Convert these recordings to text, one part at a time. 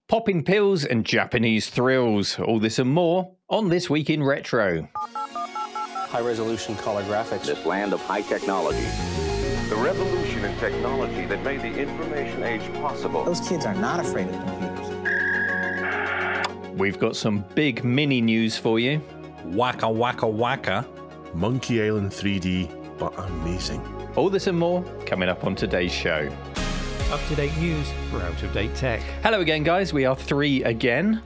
Popping pills and Japanese thrills. All this and more on This Week in Retro. High-resolution color graphics. This land of high technology. The revolution in technology that made the information age possible. Those kids are not afraid of computers. We've got some big mini news for you. Wacca, wacca, wacca. Monkey Island 3D, but amazing. All this and more coming up on today's show. Up-to-date news for out-of-date tech. Hello again, guys. We are three again.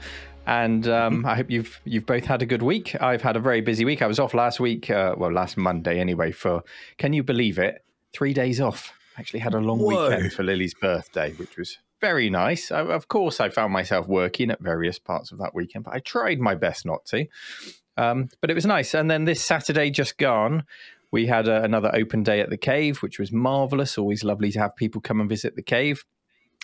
And I hope you've both had a good week. I've had a very busy week. I was off last week, last Monday anyway, for, can you believe it, 3 days off. Actually had a long weekend for Lily's birthday, which was very nice. Of course, I found myself working at various parts of that weekend, but I tried my best not to. But it was nice. And then this Saturday just gone, we had another open day at the cave, which was marvelous. Always lovely to have people come and visit the cave.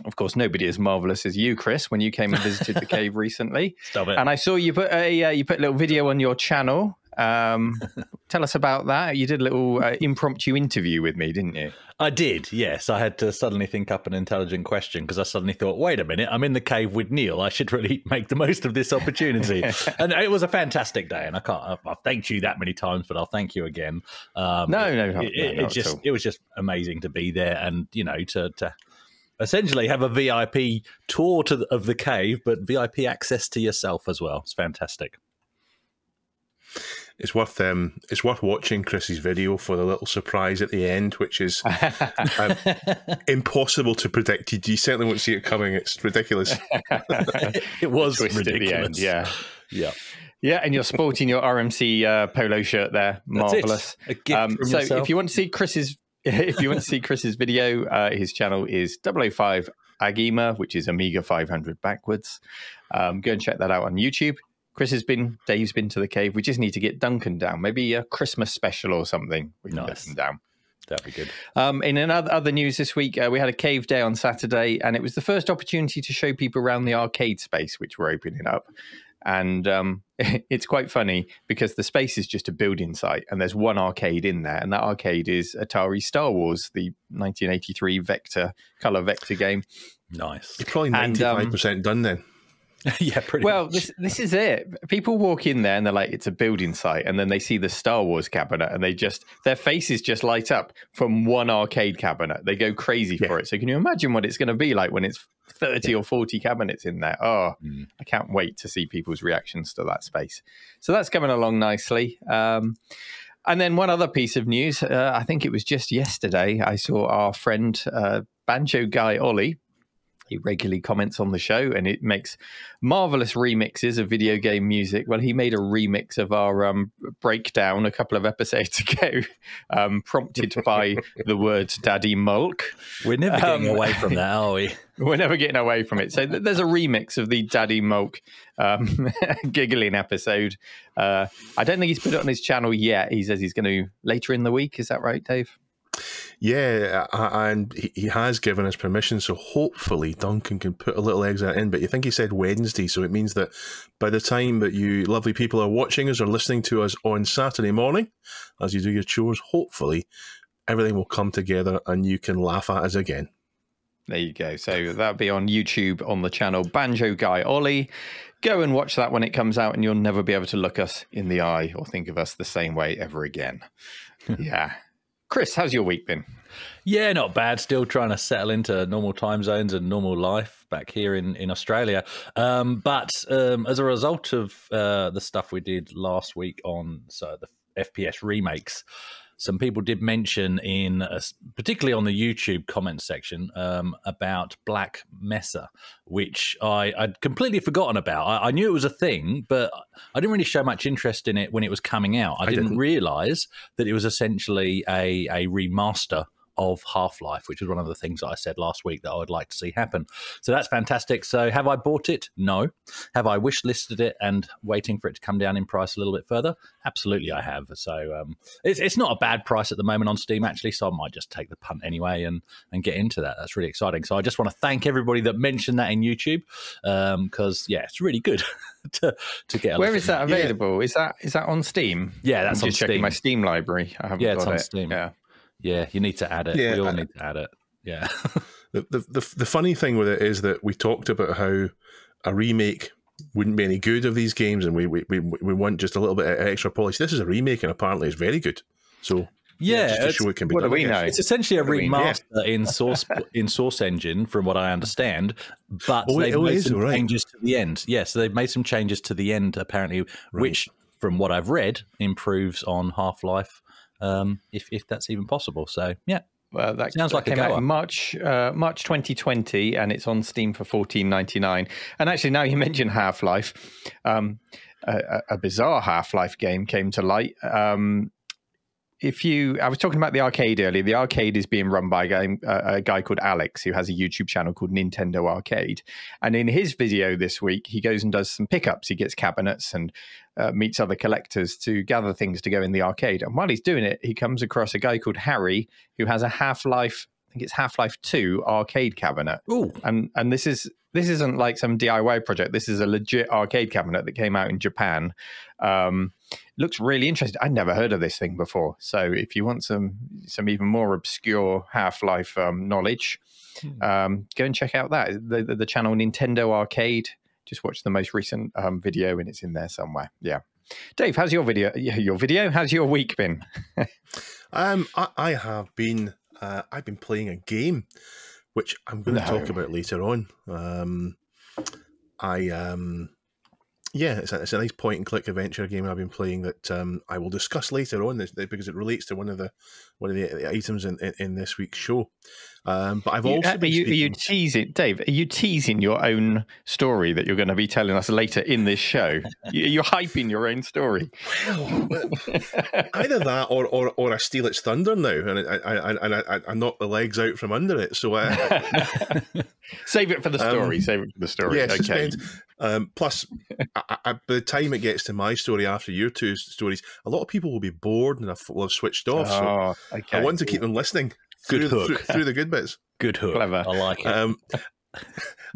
Of course, nobody as marvelous as you, Chris, when you came and visited the cave recently. Stop it. And I saw you put a little video on your channel. Tell us about that. You did a little impromptu interview with me, didn't you? I did, yes. I had to suddenly think up an intelligent question because I suddenly thought, wait a minute, I'm in the cave with Neil. I should really make the most of this opportunity. And it was a fantastic day. And I've thanked you that many times, but I'll thank you again. It was just amazing to be there and, you know, to essentially have a VIP tour of the cave, but VIP access to yourself as well. It's fantastic. It's worth watching Chris's video for the little surprise at the end, which is impossible to predict. You certainly won't see it coming. It's ridiculous. It was ridiculous. At the end, yeah. Yeah, and you're sporting your RMC polo shirt there. Marvelous. A gift from so yourself. if you want to see Chris's video, his channel is 005 AGIMA, which is Amiga 500 backwards. Go and check that out on YouTube. Dave's been to the cave. We just need to get Duncan down. Maybe a Christmas special or something. We can get him down. That'd be good. In other news this week, we had a cave day on Saturday, and it was the first opportunity to show people around the arcade space, which we're opening up. And it's quite funny because the space is just a building site, and there's one arcade in there, and that arcade is Atari Star Wars, the 1983 color vector game. Nice. You're probably 95% done then. Yeah, pretty much. This is it. People walk in there and they're like, it's a building site, and then they see the Star Wars cabinet and their faces just light up from one arcade cabinet. They go crazy for it. So can you imagine what it's going to be like when it's 30 or 40 cabinets in there? I can't wait to see people's reactions to that space. So that's coming along nicely. And then one other piece of news, I think it was just yesterday, I saw our friend banjoguyollie. He regularly comments on the show, and it makes marvelous remixes of video game music. Well, he made a remix of our breakdown a couple of episodes ago, prompted by the words Daddy Mulk. We're never getting away from that, are we? We're never getting away from it. So there's a remix of the Daddy Mulk giggling episode. I don't think he's put it on his channel yet. He says he's going to later in the week. Is that right, Dave? Yeah, and he has given us permission, so hopefully Duncan can put a little excerpt in. But you think he said Wednesday, so it means that by the time that you lovely people are watching us or listening to us on Saturday morning, as you do your chores, hopefully everything will come together and you can laugh at us again. There you go. So that'll be on YouTube on the channel banjoguyollie. Go and watch that when it comes out, and you'll never be able to look us in the eye or think of us the same way ever again. Yeah. Chris, how's your week been? Yeah, not bad. Still trying to settle into normal time zones and normal life back here in Australia. But as a result of the stuff we did last week on the FPS remakes, some people did mention particularly on the YouTube comment section, about Black Mesa, which I'd completely forgotten about. I knew it was a thing, but I didn't really show much interest in it when it was coming out. I didn't realize that it was essentially a remaster of Half-Life, which was one of the things that I said last week that I would like to see happen. So that's fantastic. So have I bought it? No. Have I wish listed it and waiting for it to come down in price a little bit further? Absolutely I have. So it's not a bad price at the moment on Steam, actually, so I might just take the punt anyway and get into that. That's really exciting. So I just want to thank everybody that mentioned that in YouTube, because, yeah, it's really good to get a Where is that available? Yeah. Is that on Steam? Yeah, that's on Steam. Just checking my Steam library. I haven't got it. It's on Steam. Yeah, you need to add it. We all need to add it. Yeah. The funny thing with it is that we talked about how a remake wouldn't be any good of these games, and we want just a little bit of extra polish. This is a remake, and apparently it's very good. So just to show it can be what done. Do we know? It's essentially a remaster in Source Engine, from what I understand. But they've made some changes to the end. Yes, they've made some changes to the end apparently, which, from what I've read, improves on Half-Life, if that's even possible. So yeah. Well, that sounds like came out in March 2020, and it's on Steam for $14.99. And actually, now you mention Half-Life, a bizarre Half-Life game came to light. I was talking about the arcade earlier. The arcade is being run by a guy called Alex, who has a YouTube channel called Nintendo Arcade. And in his video this week, he goes and does some pickups. He gets cabinets and meets other collectors to gather things to go in the arcade. And while he's doing it, he comes across a guy called Harry, who has a Half-Life, I think it's Half-Life 2 arcade cabinet. Ooh. And this isn't like some DIY project. This is a legit arcade cabinet that came out in Japan. Looks really interesting. I'd never heard of this thing before. So if you want some even more obscure Half-Life knowledge, go and check out that. The channel Nintendo Arcade. Just watch the most recent video, and it's in there somewhere. Yeah. Dave, how's your video? How's your week been? I have been. I've been playing a game, which I'm going to talk about later on. It's a nice point and click adventure game I've been playing that I will discuss later on because it relates to one of the items in this week's show. But I've also been speaking... Are you teasing, Dave? Are you teasing your own story that you're going to be telling us later in this show? You're hyping your own story. Well, either that or I steal its thunder now, and I knock the legs out from under it. So save it for the story. Save it for the story. Yeah, okay. Plus, by the time it gets to my story after your two stories, a lot of people will be bored and will have switched off. So I want to keep them listening through the good bits. Good hook. Clever. I like it.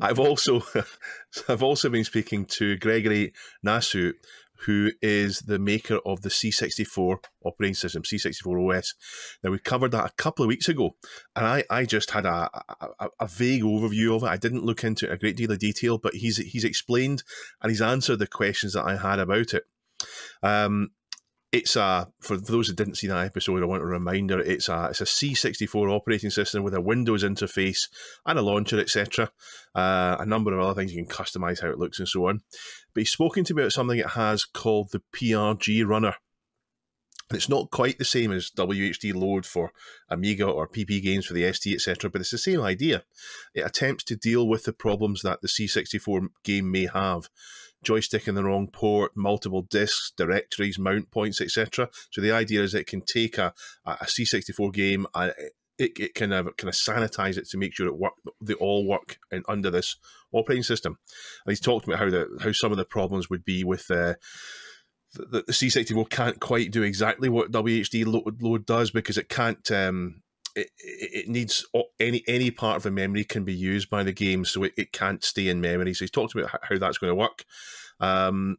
I've also been speaking to Gregory Nasu, who is the maker of the C64 operating system, C64 OS. Now, we covered that a couple of weeks ago, and I just had a vague overview of it. I didn't look into it in a great deal of detail, but he's explained and he's answered the questions that I had about it. It's for those who didn't see that episode, I want a reminder. It's a C64 operating system with a Windows interface and a launcher, etc. A number of other things. You can customize how it looks and so on. But he's spoken to me about something it has called the PRG runner. And it's not quite the same as WHD load for Amiga or PP games for the ST, etc. But it's the same idea. It attempts to deal with the problems that the C64 game may have. Joystick in the wrong port, multiple disks, directories, mount points, etc. So the idea is it can take a C64 game, it kind of sanitize it to make sure they all work under this operating system. And he's talked about how some of the problems would be with the C64 can't quite do exactly what WHD load does because it can't. It needs any part of the memory can be used by the game, so it can't stay in memory. So he's talked about how that's going to work, and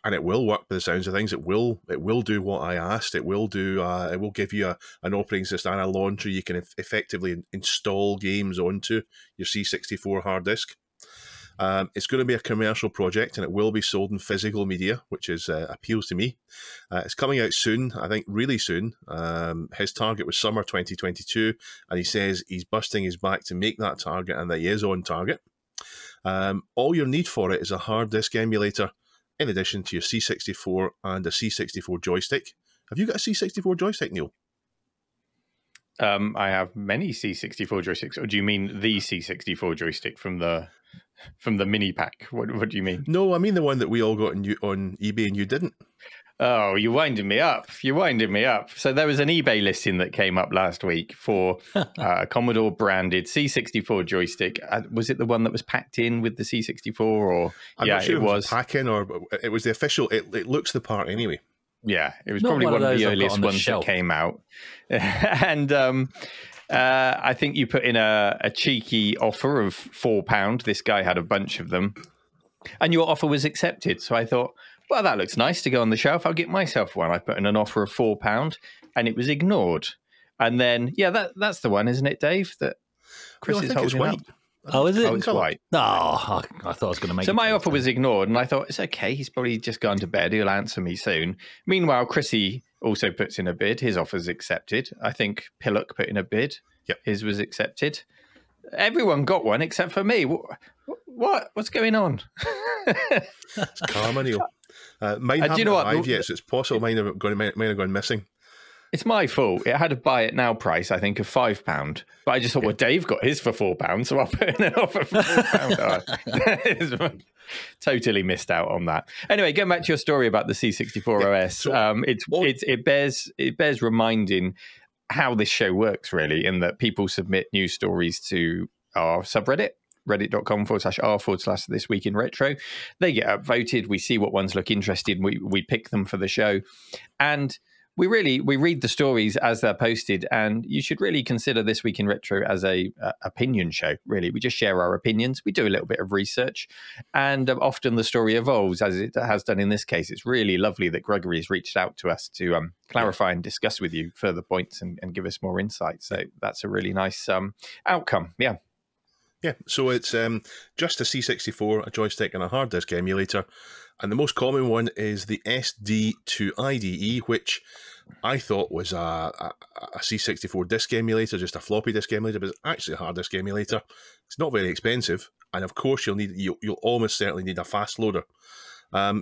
it will work by the sounds of things. It will do what I asked. It will do. It will give you an operating system and a launcher you can effectively install games onto your C64 hard disk. It's going to be a commercial project, and it will be sold in physical media, which appeals to me. It's coming out soon, I think really soon. His target was summer 2022, and he says he's busting his back to make that target and that he is on target. All you need for it is a hard disk emulator, in addition to your C64 and a C64 joystick. Have you got a C64 joystick, Neil? I have many C64 joysticks. Or do you mean the C64 joystick from the mini pack? What do you mean? No, I mean the one that we all got on eBay and you didn't. Oh, you're winding me up. You're winding me up. So there was an eBay listing that came up last week for a Commodore branded C64 joystick. Was it the one that was packed in with the C64? Or I'm not sure it was pack-in, or it was the official. It looks the part anyway. Yeah, it was probably one of the earliest ones that came out. And I think you put in a cheeky offer of £4. This guy had a bunch of them. And your offer was accepted. So I thought, well, that looks nice to go on the shelf. I'll get myself one. I put in an offer of £4 and it was ignored. And then, yeah, that's the one, isn't it, Dave? That Chris is holding up. Oh, is it? Oh, it's white. Oh, I thought I was going to make So it my to offer was ignored, and I thought, it's okay. He's probably just gone to bed. He'll answer me soon. Meanwhile, Chrissy also puts in a bid. His offer's accepted. I think Pillock put in a bid. Yep. His was accepted. Everyone got one except for me. What's going on? It's karma, Neil. Mine haven't arrived yet, so it's possible mine have gone missing. It's my fault. It had a buy it now price, I think, of £5. But I just thought, well, Dave got his for £4, so I'll put in an offer for £4. Totally missed out on that. Anyway, going back to your story about the C64 OS, So, it bears reminding how this show works, really, in that people submit news stories to our subreddit, reddit.com/r/this week in retro. They get upvoted. We see what ones look interesting. We pick them for the show. And we read the stories as they're posted, and you should really consider This Week in Retro as a opinion show, really. We just share our opinions. We do a little bit of research, and often the story evolves, as it has done in this case. It's really lovely that Gregory has reached out to us to clarify and discuss with you further points and give us more insight. So that's a really nice outcome. Yeah. Yeah, so it's just a C64, a joystick, and a hard disk emulator. And the most common one is the SD to IDE, which I thought was a C64 disk emulator, just a floppy disk emulator, but it's actually a hard disk emulator. It's not very expensive, and of course you'll almost certainly need a fast loader.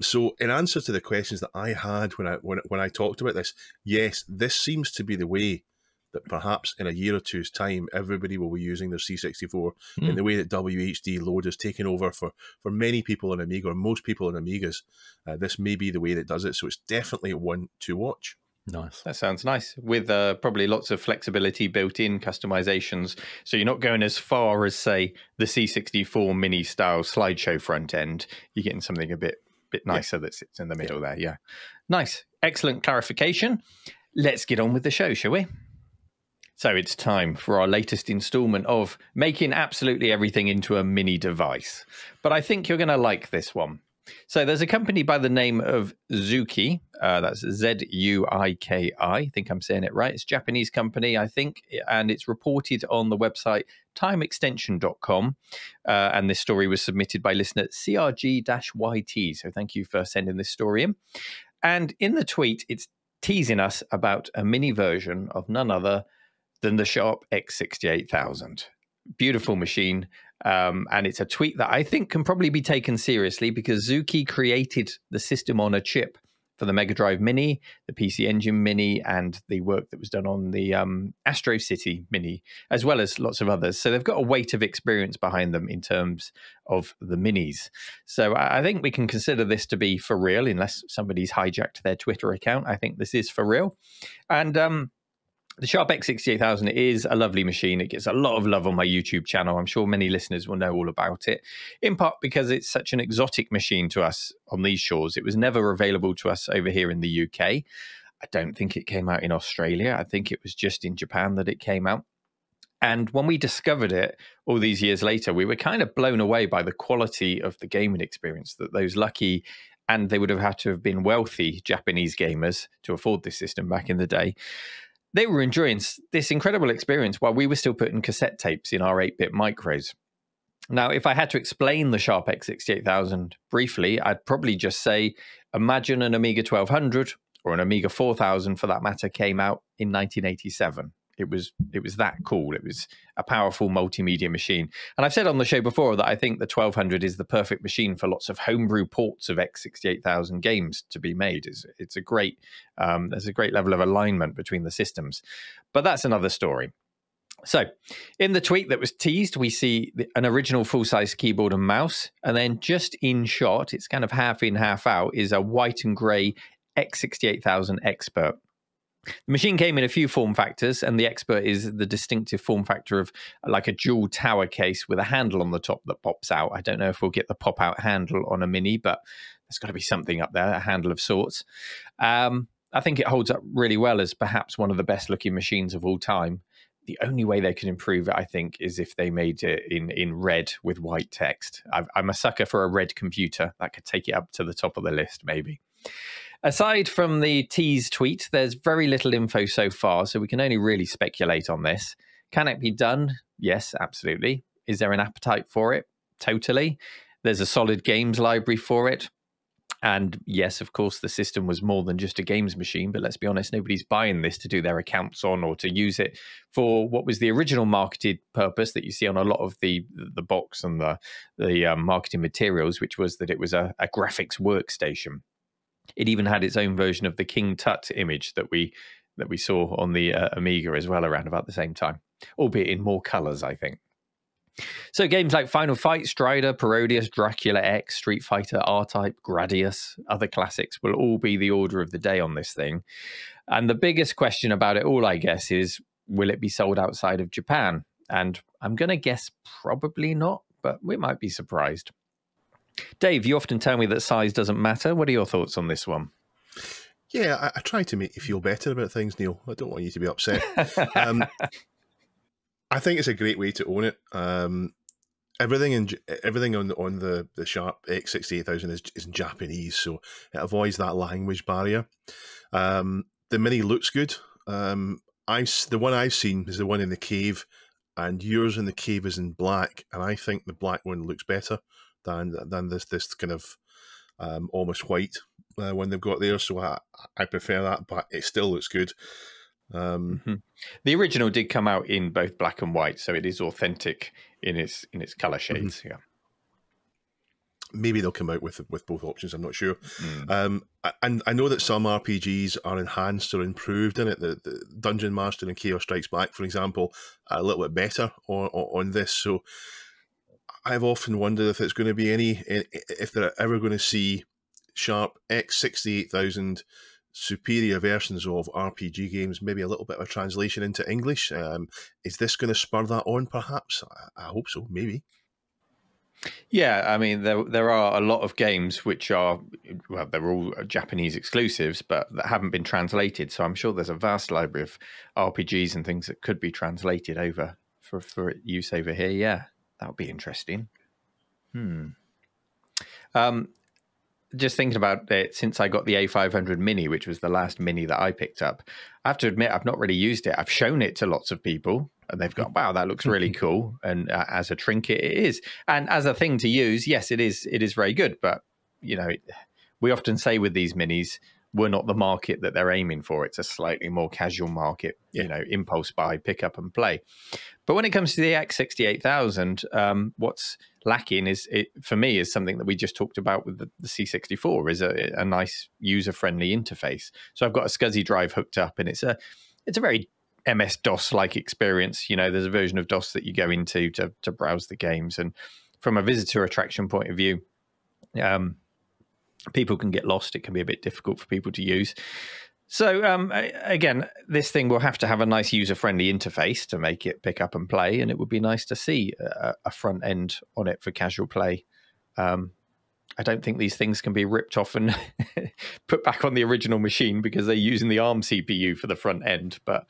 So in answer to the questions that I had when I talked about this, yes, this seems to be the way that perhaps in a year or two's time, everybody will be using their C64 in the way that WHD load is taking over for many people on Amiga, or most people on Amigas. This may be the way that does it, so it's definitely one to watch. Nice. That sounds nice, with probably lots of flexibility built in, customizations. So you're not going as far as, say, the C64 mini style slideshow front end. You're getting something a bit nicer that sits in the middle there. Yeah. Nice. Excellent clarification. Let's get on with the show, shall we? So it's time for our latest installment of making absolutely everything into a mini device. But I think you're going to like this one. So there's a company by the name of Zuiki. That's Zuiki. I think I'm saying it right. It's a Japanese company, I think, and it's reported on the website timeextension.com. And this story was submitted by listener CRG-YT. So thank you for sending this story in. And in the tweet, it's teasing us about a mini version of none other than the Sharp X68000. Beautiful machine. And it's a tweet that I think can probably be taken seriously, because Zuiki created the system on a chip for the Mega Drive Mini, the PC Engine Mini, and the work that was done on the Astro City Mini, as well as lots of others. So they've got a weight of experience behind them in terms of the minis. So I think we can consider this to be for real, unless somebody's hijacked their Twitter account. I think this is for real. And the Sharp X68000 is a lovely machine. It gets a lot of love on my YouTube channel. I'm sure many listeners will know all about it, in part because it's such an exotic machine to us on these shores. It was never available to us over here in the UK. I don't think it came out in Australia. I think it was just in Japan that it came out. And when we discovered it all these years later, we were kind of blown away by the quality of the gaming experience that those lucky, and they would have had to have been wealthy, Japanese gamers to afford this system back in the day, they were enjoying this incredible experience while we were still putting cassette tapes in our 8-bit micros. Now, if I had to explain the Sharp X68000 briefly, I'd probably just say, imagine an Amiga 1200 or an Amiga 4000, for that matter, came out in 1987. It was that cool. It was a powerful multimedia machine. And I've said on the show before that I think the 1200 is the perfect machine for lots of homebrew ports of X68000 games to be made. It's a great, there's a great level of alignment between the systems. But that's another story. So in the tweet that was teased, we see an original full-size keyboard and mouse. And then just in shot, it's kind of half in, half out, is a white and grey X68000 Expert. The machine came in a few form factors, and the Expert is the distinctive form factor of like a dual tower case with a handle on the top that pops out. I don't know if we'll get the pop-out handle on a Mini, but there's got to be something up there, a handle of sorts. I think it holds up really well as perhaps one of the best-looking machines of all time. The only way they could improve it, I think, is if they made it in red with white text. I'm a sucker for a red computer. That could take it up to the top of the list, maybe. Aside from the tease tweet, there's very little info so far, so we can only really speculate on this. Can it be done? Yes, absolutely. Is there an appetite for it? Totally. There's a solid games library for it. And yes, of course, the system was more than just a games machine, but let's be honest, nobody's buying this to do their accounts on or to use it for what was the original marketed purpose that you see on a lot of the box and the marketing materials, which was that it was a graphics workstation. It even had its own version of the King Tut image that we saw on the Amiga as well around about the same time, albeit in more colors, I think. So games like Final Fight, Strider, Parodius, Dracula X, Street Fighter, R-Type, Gradius, other classics will all be the order of the day on this thing. And the biggest question about it all, I guess, is will it be sold outside of Japan? And I'm going to guess probably not, but we might be surprised. Dave, you often tell me that size doesn't matter. What are your thoughts on this one? Yeah, I try to make you feel better about things, Neil. I don't want you to be upset. I think it's a great way to own it. Everything on the Sharp X68000 is in Japanese, so it avoids that language barrier. The Mini looks good. The one I've seen is the one in the cave, and yours in the cave is in black, and I think the black one looks better than this kind of almost white one they've got there. So I prefer that, but it still looks good. The original did come out in both black and white, so it is authentic in its color shades. Yeah, maybe they'll come out with both options. I'm not sure. And I know that some RPGs are enhanced or improved in it. The Dungeon Master and Chaos Strikes Back, for example, are a little bit better on this. So I've often wondered if it's going to be if they're ever going to see Sharp X68000 superior versions of RPG games, maybe a little bit of a translation into English. Is this going to spur that on, perhaps? I hope so, maybe. Yeah, I mean, there are a lot of games which are, well, they're all Japanese exclusives, but that haven't been translated. So I'm sure there's a vast library of RPGs and things that could be translated over for use over here. Yeah, that would be interesting. Just thinking about it, since I got the A500 Mini, which was the last Mini that I picked up, I have to admit I've not really used it. I've shown it to lots of people, and they've gone, "Wow, that looks really cool." And as a trinket, it is, and as a thing to use, yes, it is. It is very good. But you know, we often say with these Minis, we're not the market that they're aiming for. It's a slightly more casual market, you know, impulse buy, pick up and play. But when it comes to the X68000, what's lacking for me is something that we just talked about with the C64, is a nice user-friendly interface. So I've got a SCSI drive hooked up, and it's a very MS-DOS-like experience. You know, there's a version of DOS that you go into to browse the games. And from a visitor attraction point of view, people can get lost. It can be a bit difficult for people to use. So again, this thing will have to have a nice user-friendly interface to make it pick up and play, and it would be nice to see a front end on it for casual play. I don't think these things can be ripped off and put back on the original machine because they're using the ARM CPU for the front end. But,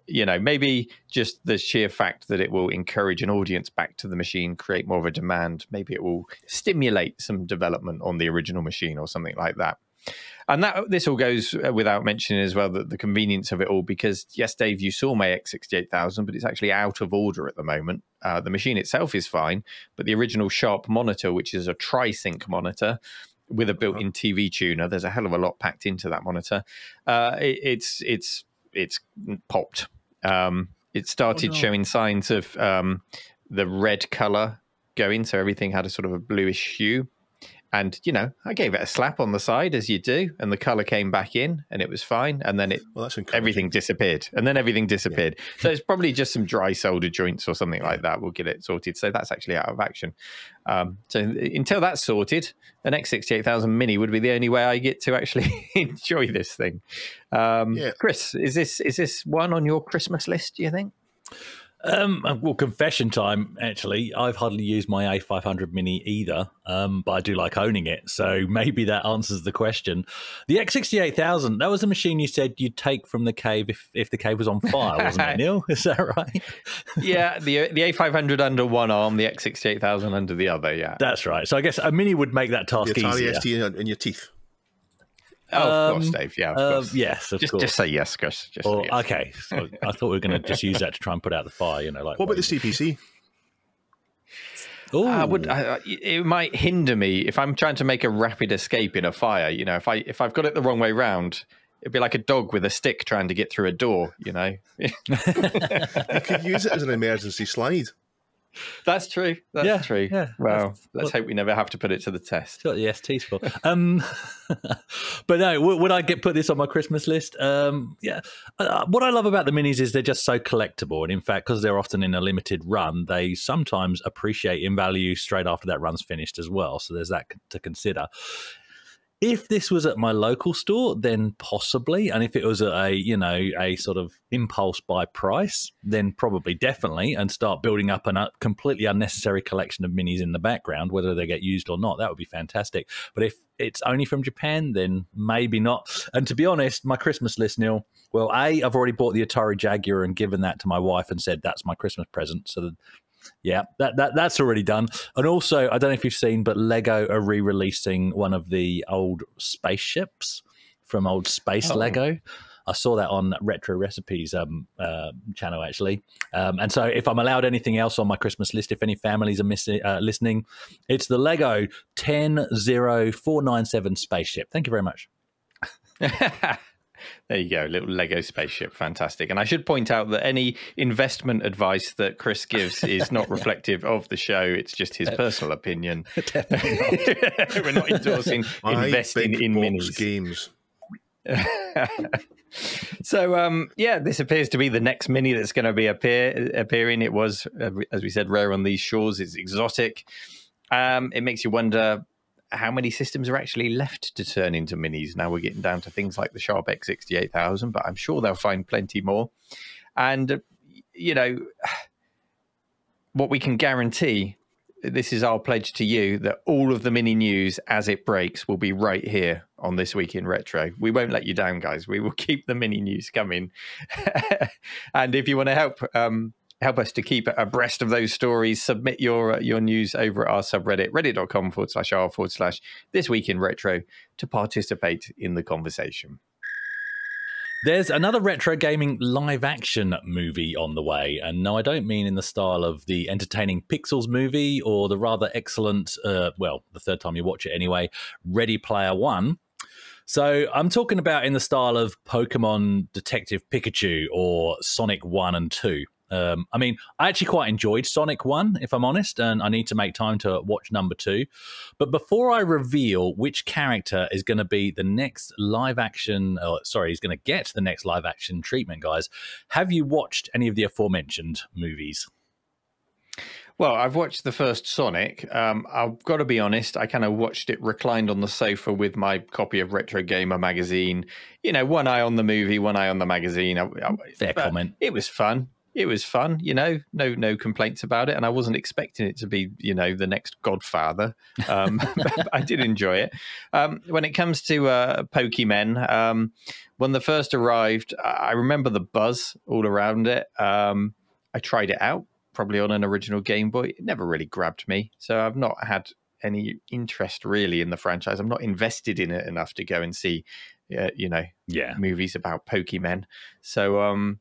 you know, maybe just the sheer fact that it will encourage an audience back to the machine, create more of a demand. Maybe it will stimulate some development on the original machine or something like that. And this all goes without mentioning as well, the convenience of it all, because yes, Dave, you saw my X68000, but it's actually out of order at the moment. The machine itself is fine, but the original Sharp monitor, which is a tri-sync monitor with a built-in TV tuner, there's a hell of a lot packed into that monitor. It's popped. It started showing signs of the red color going, so everything had a sort of a bluish hue. And, you know, I gave it a slap on the side, as you do, and the color came back in, and it was fine. And then everything disappeared. And then everything disappeared. Yeah. So it's probably just some dry solder joints or something like that. We'll get it sorted. So that's actually out of action. So until that's sorted, an X68000 Mini would be the only way I get to actually enjoy this thing. Chris, is this one on your Christmas list, do you think? Well, confession time, actually. I've hardly used my A500 Mini either, but I do like owning it, so maybe that answers the question. The X68000, that was a machine you said you'd take from the cave if the cave was on fire, wasn't it, Neil? Is that right? Yeah, the A500 under one arm, the X68000 under the other, yeah. That's right. So I guess a Mini would make that task easier. The Atari ST in your teeth. Oh, of course, Dave. Yeah, of course. Yes, of course. Just say yes, Chris. Yes. Okay, so I thought we were going to just use that to try and put out the fire. You know, like what about the CPC? It might hinder me if I'm trying to make a rapid escape in a fire. You know, if I've got it the wrong way round, it'd be like a dog with a stick trying to get through a door. You know, you could use it as an emergency slide. That's true. That's true. Yeah. Well, let's hope we never have to put it to the test. That's what the ST's for. But no, would I put this on my Christmas list? Yeah. What I love about the minis is they're just so collectible. And in fact, because they're often in a limited run, they sometimes appreciate in value straight after that run's finished as well. So there's that to consider. If this was at my local store, then possibly, and if it was at a sort of impulse buy price, then probably definitely, and start building up a completely unnecessary collection of minis in the background, whether they get used or not, that would be fantastic. But if it's only from Japan, then maybe not. And to be honest, my Christmas list, Neil, well, I've already bought the Atari Jaguar and given that to my wife and said that's my Christmas present. So yeah, that's already done. And also, I don't know if you've seen, but Lego are re-releasing one of the old spaceships from old Space Lego. I saw that on Retro Recipes channel, actually. And so if I'm allowed anything else on my Christmas list, if any families are listening, it's the Lego 10047 spaceship. Thank you very much. There you go, little Lego spaceship, fantastic. And I should point out that any investment advice that Chris gives is not reflective of the show. It's just his personal opinion. Definitely not. We're not endorsing investing in minis. Games. So, yeah, this appears to be the next mini that's going to be appearing. It was, as we said, rare on these shores. It's exotic. It makes you wonder how many systems are actually left to turn into minis. Now we're getting down to things like the Sharp X68000, but I'm sure they'll find plenty more. And, you know, what we can guarantee, this is our pledge to you, that all of the mini news as it breaks will be right here on This Week in Retro. We won't let you down, guys. We will keep the mini news coming. And if you want to help us to keep abreast of those stories, submit your news over at our subreddit, reddit.com/r/This Week in Retro, to participate in the conversation. There's another retro gaming live action movie on the way. And no, I don't mean in the style of the entertaining Pixels movie or the rather excellent, well, the third time you watch it anyway, Ready Player One. So I'm talking about in the style of Pokemon Detective Pikachu or Sonic 1 and 2. I mean, I actually quite enjoyed Sonic 1, if I'm honest, and I need to make time to watch number 2. But before I reveal which character is going to be the next live action, is going to get the next live action treatment, guys, have you watched any of the aforementioned movies? Well, I've watched the first Sonic. I've got to be honest, I kind of watched it reclined on the sofa with my copy of Retro Gamer magazine. You know, one eye on the movie, one eye on the magazine. Fair comment. It was fun. It was fun, you know, no complaints about it. And I wasn't expecting it to be, you know, the next Godfather. But I did enjoy it. When it comes to Pokemon, when the first arrived, I remember the buzz all around it. I tried it out, probably on an original Game Boy. It never really grabbed me. So I've not had any interest really in the franchise. I'm not invested in it enough to go and see, movies about Pokemon. So,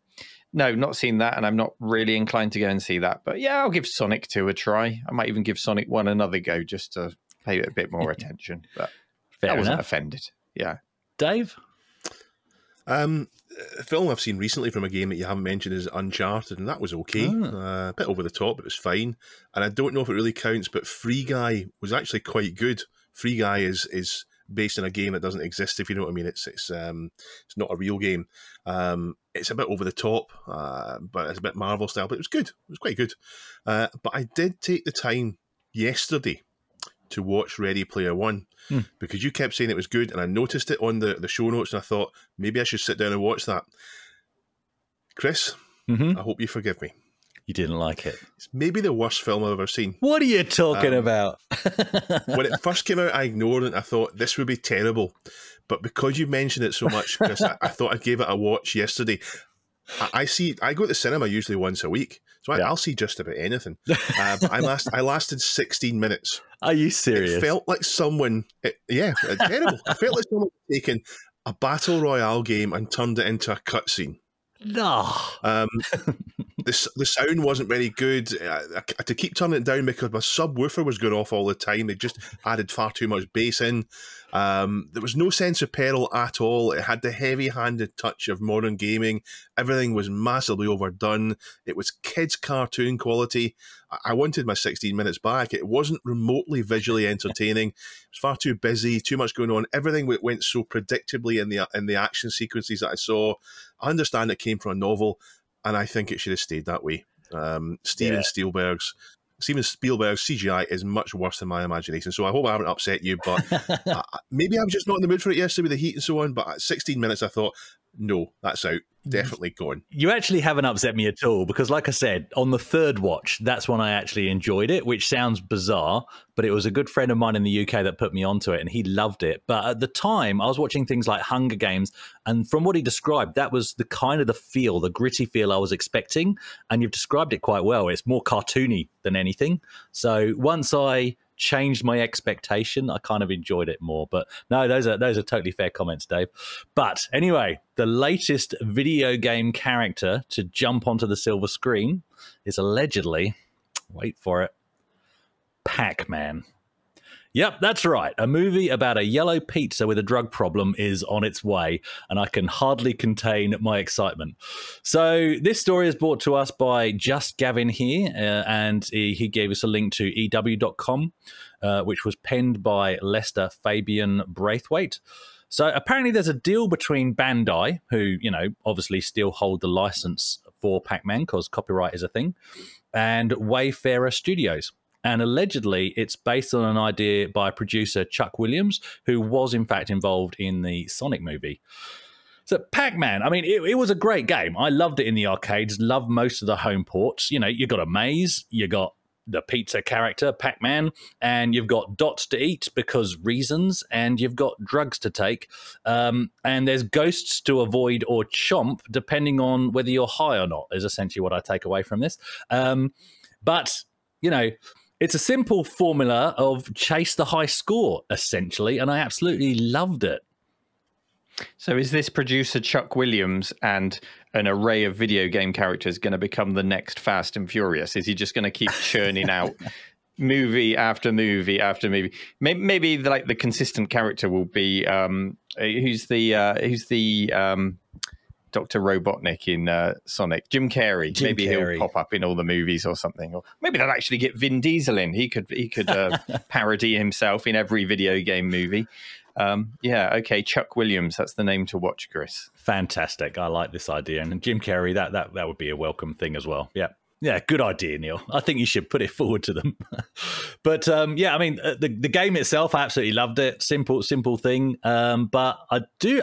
no, not seen that, and I'm not really inclined to go and see that. But yeah, I'll give Sonic 2 a try. I might even give Sonic 1 another go just to pay it a bit more attention. But I wasn't offended. Yeah. Dave? A film I've seen recently from a game that you haven't mentioned is Uncharted, and that was okay. A bit over the top, but it was fine. And I don't know if it really counts, but Free Guy was actually quite good. Free Guy is based on a game that doesn't exist, if you know what I mean. It's not a real game. It's a bit over the top, but it's a bit Marvel style, but it was good. It was quite good. But I did take the time yesterday to watch Ready Player One because you kept saying it was good, and I noticed it on the show notes, and I thought maybe I should sit down and watch that. Chris, I hope you forgive me. You didn't like it. It's maybe the worst film I've ever seen. What are you talking about? When it first came out, I ignored it. I thought this would be terrible. But because you mentioned it so much, Chris, I thought I gave it a watch yesterday. I go to the cinema usually once a week, so I'll see just about anything. But I lasted 16 minutes. Are you serious? It felt like someone, terrible. I felt like someone had taken a battle royale game and turned it into a cutscene. No. The sound wasn't very good. I had to keep turning it down because my subwoofer was going off all the time. It just added far too much bass in. There was no sense of peril at all. It had the heavy-handed touch of modern gaming. Everything was massively overdone. It was kids' cartoon quality. I wanted my 16 minutes back. It wasn't remotely visually entertaining. It was far too busy, too much going on. Everything went so predictably in the action sequences that I saw. I understand it came from a novel, and I think it should have stayed that way. Steven Spielberg's CGI is much worse than my imagination, so I hope I haven't upset you, but maybe I was just not in the mood for it yesterday with the heat and so on, but at 16 minutes I thought, no, that's out. Definitely gone. You actually haven't upset me at all because, like I said, on the third watch, that's when I actually enjoyed it, which sounds bizarre, but it was a good friend of mine in the UK that put me onto it and he loved it. But at the time, I was watching things like Hunger Games, and from what he described, that was the kind of the feel, the gritty feel I was expecting, and you've described it quite well. It's more cartoony than anything. So once I changed my expectation, I kind of enjoyed it more. But no, those are totally fair comments, Dave. But anyway, the latest video game character to jump onto the silver screen is allegedly, wait for it, Pac-Man. Yep, that's right. A movie about a yellow pizza with a drug problem is on its way, and I can hardly contain my excitement. So this story is brought to us by Just Gavin here, and he gave us a link to EW.com, which was penned by Lester Fabian Braithwaite. So apparently there's a deal between Bandai, who, you know, obviously still hold the license for Pac-Man because copyright is a thing, and Wayfarer Studios. And allegedly, it's based on an idea by producer Chuck Williams, who was, in fact, involved in the Sonic movie. So Pac-Man, I mean, it was a great game. I loved it in the arcades, loved most of the home ports. You know, you got a maze, you got the pizza character, Pac-Man, and you've got dots to eat because reasons, and you've got drugs to take, and there's ghosts to avoid or chomp, depending on whether you're high or not, is essentially what I take away from this. But, you know, it's a simple formula of chase the high score, essentially, and I absolutely loved it. So is this producer Chuck Williams and an array of video game characters going to become the next Fast and Furious? Is he just going to keep churning out movie after movie after movie? Maybe like the consistent character will be who's the Dr. Robotnik in Sonic, Jim Carrey. Maybe Carrey. He'll pop up in all the movies or something. Or maybe they'll actually get Vin Diesel in. He could parody himself in every video game movie. Yeah, okay, Chuck Williams, that's the name to watch, Chris. Fantastic. I like this idea. And Jim Carrey, that would be a welcome thing as well. Yeah. Yeah, good idea, Neil. I think you should put it forward to them. But yeah, I mean, the game itself, I absolutely loved it. Simple thing. But I do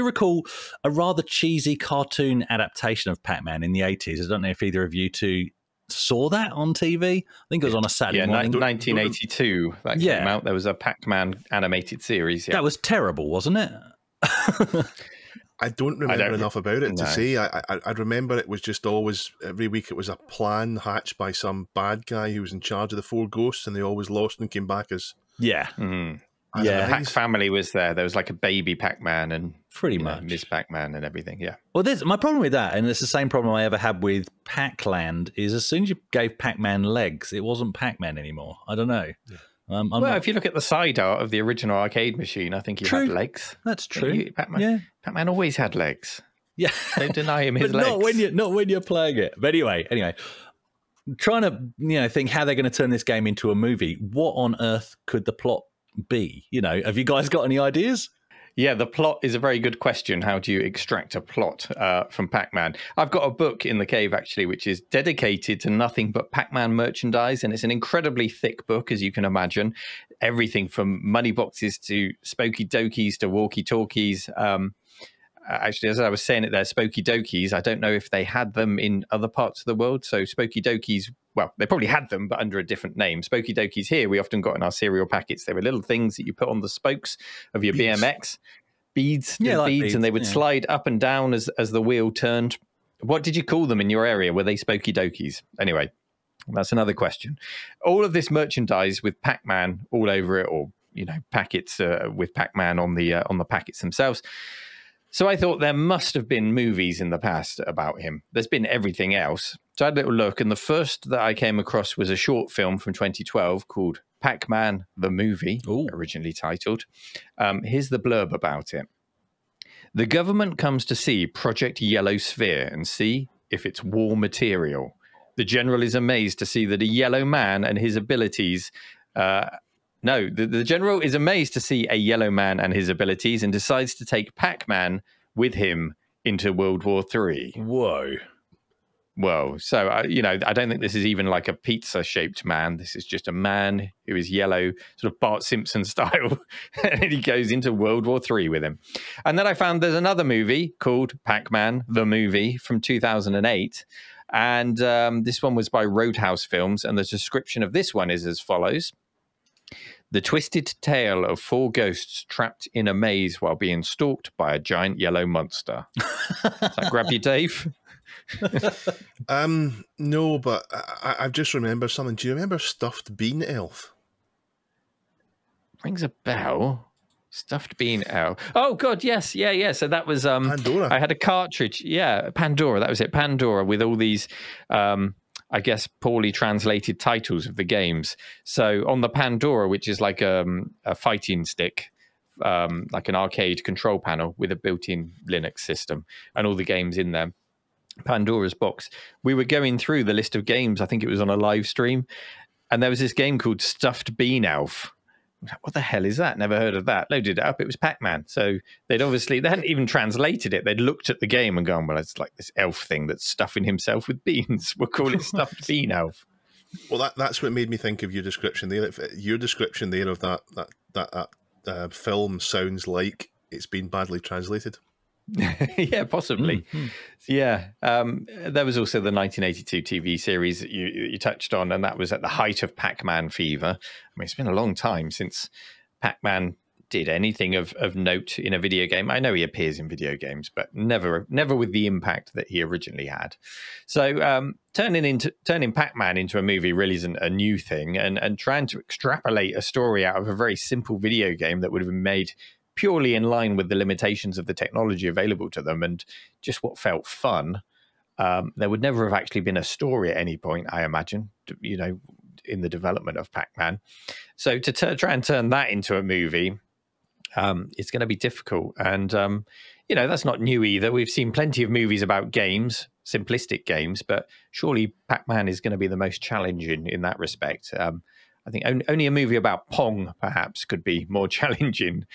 recall a rather cheesy cartoon adaptation of Pac-Man in the 80s. I don't know if either of you two saw that on TV. I think it was on a Saturday morning. 1982 that came out. There was a Pac-Man animated series. Yeah. That was terrible, wasn't it? I don't remember enough about it to say. I remember it was just always, every week it was a plan hatched by some bad guy who was in charge of the four ghosts, and they always lost and came back as... Yeah. The Pac family was there. There was like a baby Pac-Man and pretty much Miss Pac-Man and everything. Yeah. Well, my problem with that, and it's the same problem I ever had with Pac-Land, is as soon as you gave Pac-Man legs, it wasn't Pac-Man anymore. I don't know. Yeah. Well, if you look at the side art of the original arcade machine, I think he had legs. That's true. Pac-Man always had legs. Yeah. Don't deny him his legs. Not when you're playing it. But anyway, trying to think how they're going to turn this game into a movie. What on earth could the plot be? Have you guys got any ideas? Yeah, the plot is a very good question. How do you extract a plot from Pac-Man? I've got a book in the cave, actually, which is dedicated to nothing but Pac-Man merchandise. And it's an incredibly thick book, as you can imagine. Everything from money boxes to spooky dokies to walkie-talkies. Actually, as I was saying it there, spooky dokies, I don't know if they had them in other parts of the world. So spooky dokies, well, they probably had them, but under a different name. Spooky dokies here, we often got in our cereal packets. They were little things that you put on the spokes of your BMX. Beads, beads, and they would slide up and down as the wheel turned. What did you call them in your area? Were they spooky dokies? Anyway, that's another question. All of this merchandise with Pac-Man all over it, or packets with Pac-Man on the packets themselves. So I thought there must have been movies in the past about him. There's been everything else. So I had a little look, and the first that I came across was a short film from 2012 called Pac-Man, the Movie, originally titled. Here's the blurb about it. The government comes to see Project Yellow Sphere and see if it's war material. The general is amazed to see that a yellow man and his abilities... the general is amazed to see a yellow man and his abilities and decides to take Pac-Man with him into World War III. Whoa. So, I don't think this is even like a pizza-shaped man. This is just a man who is yellow, sort of Bart Simpson style. And he goes into World War III with him. And then I found there's another movie called Pac-Man, the Movie, from 2008. And this one was by Roadhouse Films. And the description of this one is as follows. The twisted tale of 4 ghosts trapped in a maze while being stalked by a giant yellow monster. Does that grab you, Dave? No, but I've just remembered something. Do you remember Stuffed Bean Elf? Rings a bell. Stuffed Bean Elf. Oh, God, yes. Yeah. So that was... Pandora. I had a cartridge. Yeah, Pandora. That was it. Pandora with all these... I guess, poorly translated titles of the games. So on the Pandora, which is like a fighting stick, like an arcade control panel with a built-in Linux system and all the games in there, Pandora's box, we were going through the list of games. I think it was on a live stream. And there was this game called Stuffed Bean Elf. What the hell is that? Never heard of that. Loaded it up. It was Pac-Man. So they hadn't even translated it. They'd looked at the game and gone, well, it's like this elf thing that's stuffing himself with beans. We'll call it Stuffed Bean Elf. Well, that's what made me think of your description there. Your description there of that film sounds like it's been badly translated. Yeah, possibly. Yeah. There was also the 1982 TV series that you touched on, and that was at the height of Pac-Man fever. I mean, it's been a long time since Pac-Man did anything of note in a video game. I know he appears in video games, but never with the impact that he originally had. So turning Pac-Man into a movie really isn't a new thing, and trying to extrapolate a story out of a very simple video game that would have been made purely in line with the limitations of the technology available to them and just what felt fun. There would never have actually been a story at any point, I imagine, in the development of Pac-Man. So to try and turn that into a movie, it's going to be difficult. And, that's not new either. We've seen plenty of movies about games, simplistic games, but surely Pac-Man is going to be the most challenging in that respect. I think only a movie about Pong, perhaps, could be more challenging.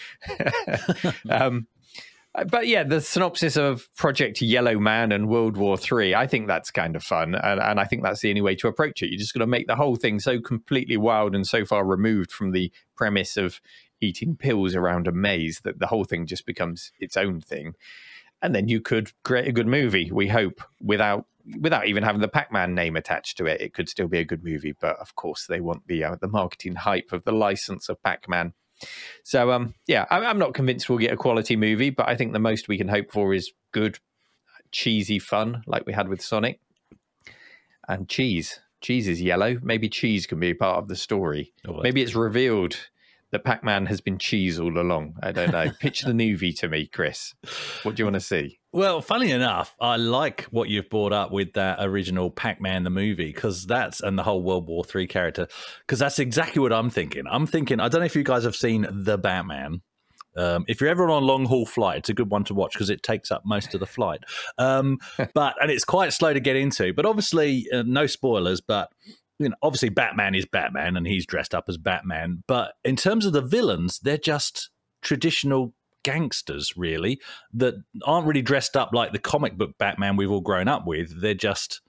But yeah, the synopsis of Project Yellow Man and World War III, I think that's kind of fun. And I think that's the only way to approach it. You're just going to make the whole thing so completely wild and so far removed from the premise of eating pills around a maze that the whole thing just becomes its own thing. And then you could create a good movie, we hope, without even having the Pac-Man name attached to it. It could still be a good movie, but of course they want the marketing hype of the license of Pac-Man. So I'm not convinced we'll get a quality movie, but I think the most we can hope for is good, cheesy fun, like we had with Sonic. And cheese is yellow. Maybe cheese can be part of the story. Maybe it's revealed that Pac-Man has been cheese all along. I don't know. Pitch the movie to me, Chris. What do you want to see? Well, funny enough, I like what you've brought up with that original Pac-Man the movie, and the whole World War III character, because that's exactly what I'm thinking. I don't know if you guys have seen The Batman. If you're ever on a long haul flight, it's a good one to watch because it takes up most of the flight. And it's quite slow to get into. But obviously, no spoilers, but obviously Batman is Batman and he's dressed up as Batman. But in terms of the villains, they're just traditional gangsters, really, that aren't really dressed up like the comic book Batman we've all grown up with. They're just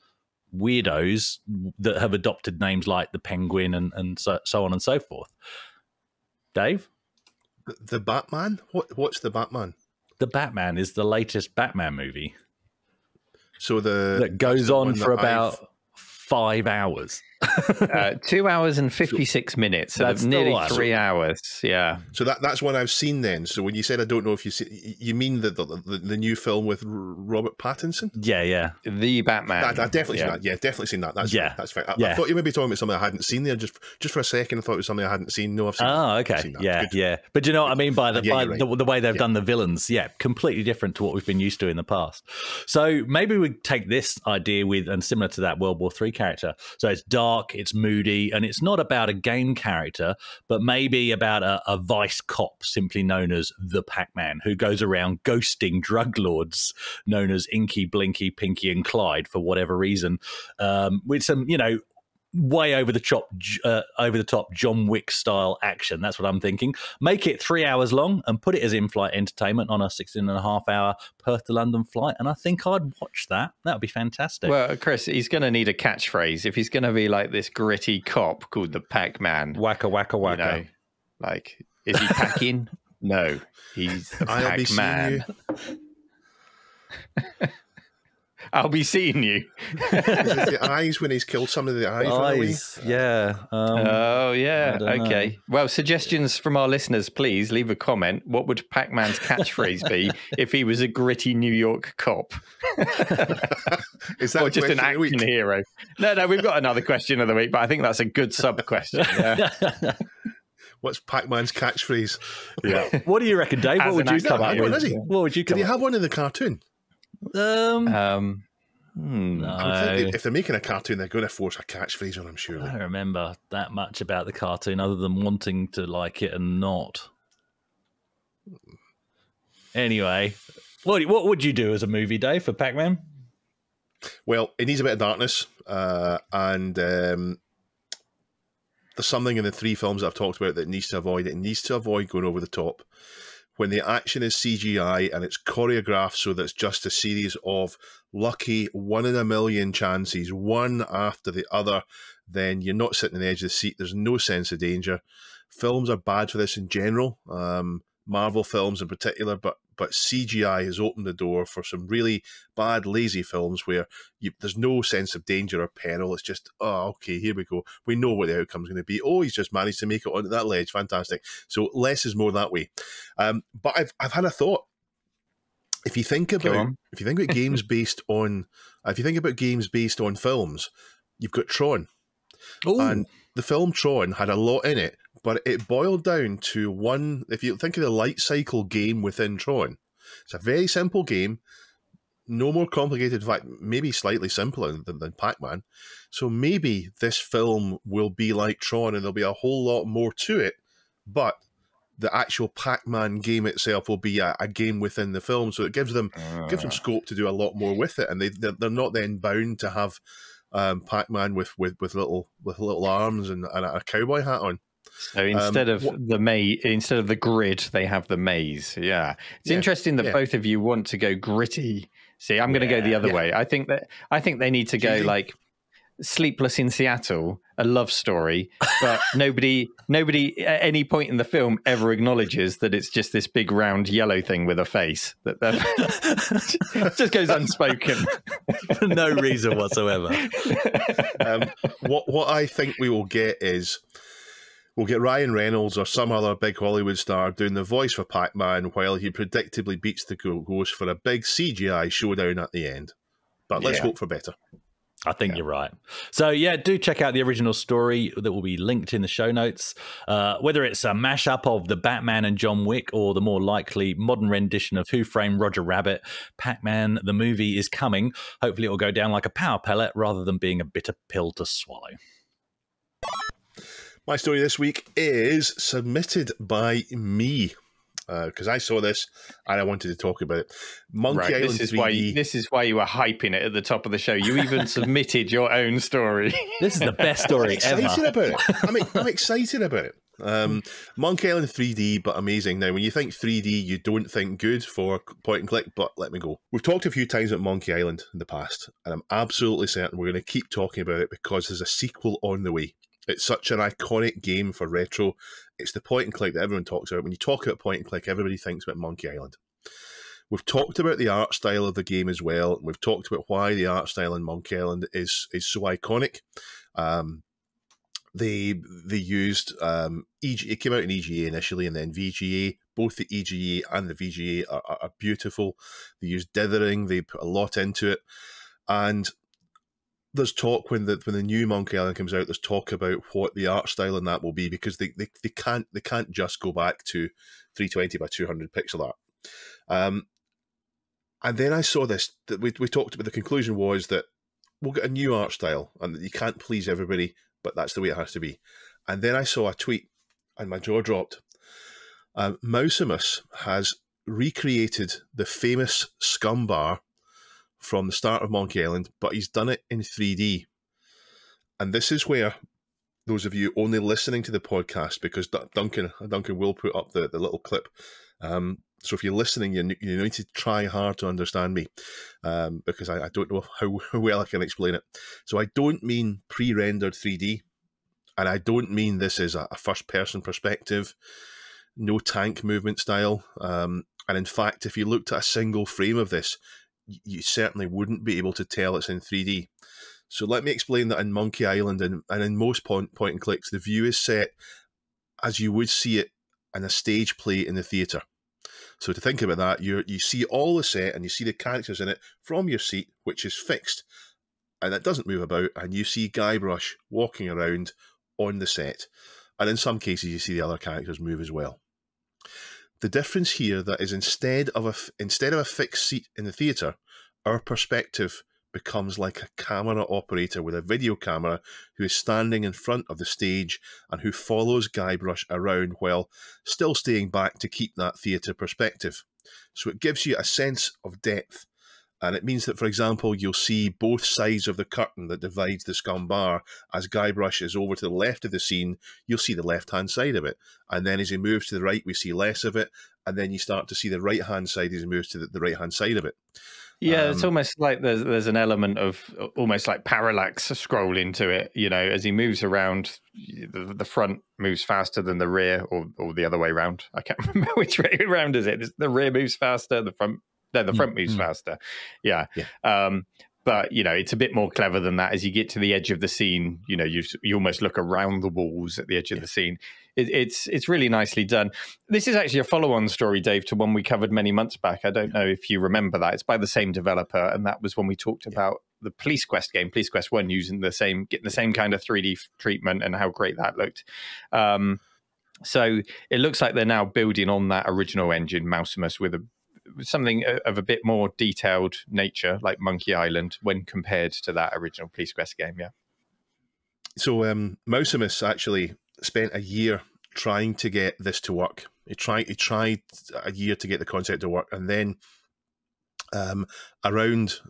weirdos that have adopted names like the Penguin and so on and so forth. Dave? The Batman? What's the Batman? The Batman is the latest Batman movie. So that goes on for about 5 hours. 2 hours and 56 minutes. So That's nearly the 3 hours. Yeah. So that's one I've seen then. So when you said I don't know if you see, you mean the new film with Robert Pattinson? Yeah. The Batman. I've definitely seen that. Yeah, definitely seen that. That's fine. I thought you may be talking about something I hadn't seen there. Just for a second, I thought it was something I hadn't seen. No, I've seen. Oh, okay. Seen that. Yeah, Good. yeah. But you know what I mean by the right. the way they've done the villains. Yeah, completely different to what we've been used to in the past. So maybe we take this idea with, and similar to that World War III character. So it's dark, it's moody, and it's not about a game character, but maybe about a vice cop simply known as the Pac-Man, who goes around ghosting drug lords known as Inky, Blinky, Pinky, and Clyde for whatever reason, with some, way over the top John Wick style action. That's what I'm thinking. Make it 3 hours long and put it as in-flight entertainment on a 16.5-hour Perth to London flight, and I think I'd watch that. That would be fantastic. Well, Chris, he's going to need a catchphrase if he's going to be like this gritty cop called the Pac-Man. Wacca, wacka, wacka. Like, is he packing? No, he's the Pac-Man. I'll be seeing you. The eyes when he's killed some of the eyes. Yeah. Oh, yeah. Okay. Well, suggestions from our listeners, please leave a comment. What would Pac-Man's catchphrase be if he was a gritty New York cop? Is that or just an action hero? No, we've got another question of the week, but I think that's a good sub-question. Yeah. What's Pac-Man's catchphrase? Yeah. What do you reckon, Dave? What would you come up with? What would you come up with? Did he have one in the cartoon? No. If they're making a cartoon, they're going to force a catchphrase on him, surely. I don't remember that much about the cartoon other than wanting to like it and not. Anyway, what would you do as a movie, Dave, for Pac-Man? Well, it needs a bit of darkness, and there's something in the three films that I've talked about that it needs to avoid. It needs to avoid going over the top. When the action is CGI and it's choreographed so that it's just a series of lucky 1 in a million chances, one after the other, then you're not sitting on the edge of the seat. There's no sense of danger. Films are bad for this in general, Marvel films in particular, but CGI has opened the door for some really bad, lazy films where there's no sense of danger or peril. It's just, oh, okay, here we go. We know what the outcome's going to be. Oh, he's just managed to make it onto that ledge. Fantastic. So less is more that way. But I've had a thought. If you think about games based on films, you've got Tron. Ooh. And the film Tron had a lot in it, but it boiled down to one. If you think of the light cycle game within Tron, it's a very simple game, no more complicated. In fact, maybe slightly simpler than Pac-Man. So maybe this film will be like Tron, and there'll be a whole lot more to it. But the actual Pac-Man game itself will be a game within the film, so it gives them scope to do a lot more with it, and they're not then bound to have Pac-Man with little arms and a cowboy hat on. So instead of the grid, they have the maze. Yeah, it's interesting that both of you want to go gritty. See, I'm going to go the other way. I think they need to go like Sleepless in Seattle, a love story, but nobody at any point in the film ever acknowledges that it's just this big round yellow thing with a face that just goes unspoken for no reason whatsoever. What I think we will get is we'll get Ryan Reynolds or some other big Hollywood star doing the voice for Pac-Man while he predictably beats the ghost for a big CGI showdown at the end. But let's hope for better. I think you're right. So, yeah, do check out the original story that will be linked in the show notes. Whether it's a mashup of the Batman and John Wick or the more likely modern rendition of Who Framed Roger Rabbit, Pac-Man, the movie, is coming. Hopefully it will go down like a power pellet rather than being a bitter pill to swallow. My story this week is submitted by me. Because I saw this and I wanted to talk about it. Monkey Island 3D. This is why you were hyping it at the top of the show. You even submitted your own story. This is the best story ever. I'm excited about it. Monkey Island 3D, but amazing. Now, when you think 3D, you don't think good for point and click, but let me go. We've talked a few times about Monkey Island in the past, and I'm absolutely certain we're going to keep talking about it because there's a sequel on the way. It's such an iconic game for retro. It's the point and click that everyone talks about. When you talk about point and click, everybody thinks about Monkey Island. We've talked about the art style of the game as well. We've talked about why the art style in Monkey Island is so iconic. They used it came out in EGA initially and then VGA. Both the EGA and the VGA are beautiful. They use dithering. They put a lot into it, and there's talk when the new Monkey Island comes out. There's talk about what the art style in that will be, because they can't just go back to 320 by 200 pixel art. And then I saw this that we talked about. The conclusion was that we'll get a new art style, and that you can't please everybody, but that's the way it has to be. And then I saw a tweet, and my jaw dropped. Mousimus has recreated the famous scum bar from the start of Monkey Island, but he's done it in 3D. And this is where those of you only listening to the podcast, because Duncan will put up the little clip. So if you're listening, you need to try hard to understand me, because I don't know how well I can explain it. So I don't mean pre-rendered 3D, and I don't mean this is a first-person perspective, no tank movement style. And in fact, if you looked at a single frame of this, you certainly wouldn't be able to tell it's in 3D. So let me explain that in Monkey Island and in most point and clicks, the view is set as you would see it in a stage play in the theatre. So to think about that, you see all the set and you see the characters in it from your seat, which is fixed, and it doesn't move about, and you see Guybrush walking around on the set. And in some cases, you see the other characters move as well. The difference here that is instead of a fixed seat in the theatre, our perspective becomes like a camera operator with a video camera who is standing in front of the stage and who follows Guybrush around while still staying back to keep that theatre perspective. So it gives you a sense of depth. And it means that, for example, you'll see both sides of the curtain that divides the scum bar. As Guybrush is over to the left of the scene, you'll see the left-hand side of it. And then as he moves to the right, we see less of it. And then you start to see the right-hand side as he moves to the right-hand side of it. Yeah, it's almost like there's an element of almost like parallax scrolling to it. You know, as he moves around, the front moves faster than the rear, or the other way around. I can't remember which way around is it. The rear moves faster, the front moves faster. Yeah. But, you know, it's a bit more clever than that. As you get to the edge of the scene, you know, you almost look around the walls at the edge of the scene. It's really nicely done. This is actually a follow-on story, Dave, to one we covered many months back. I don't know if you remember that. It's by the same developer, and that was when we talked about the Police Quest game, Police Quest 1, getting the same kind of 3D treatment and how great that looked. So it looks like they're now building on that original engine, Mousimus, with something of a bit more detailed nature, like Monkey Island, when compared to that original Police Quest game. Yeah. So Mousimus actually spent a year trying to get this to work. He tried a year to get the concept to work, and then around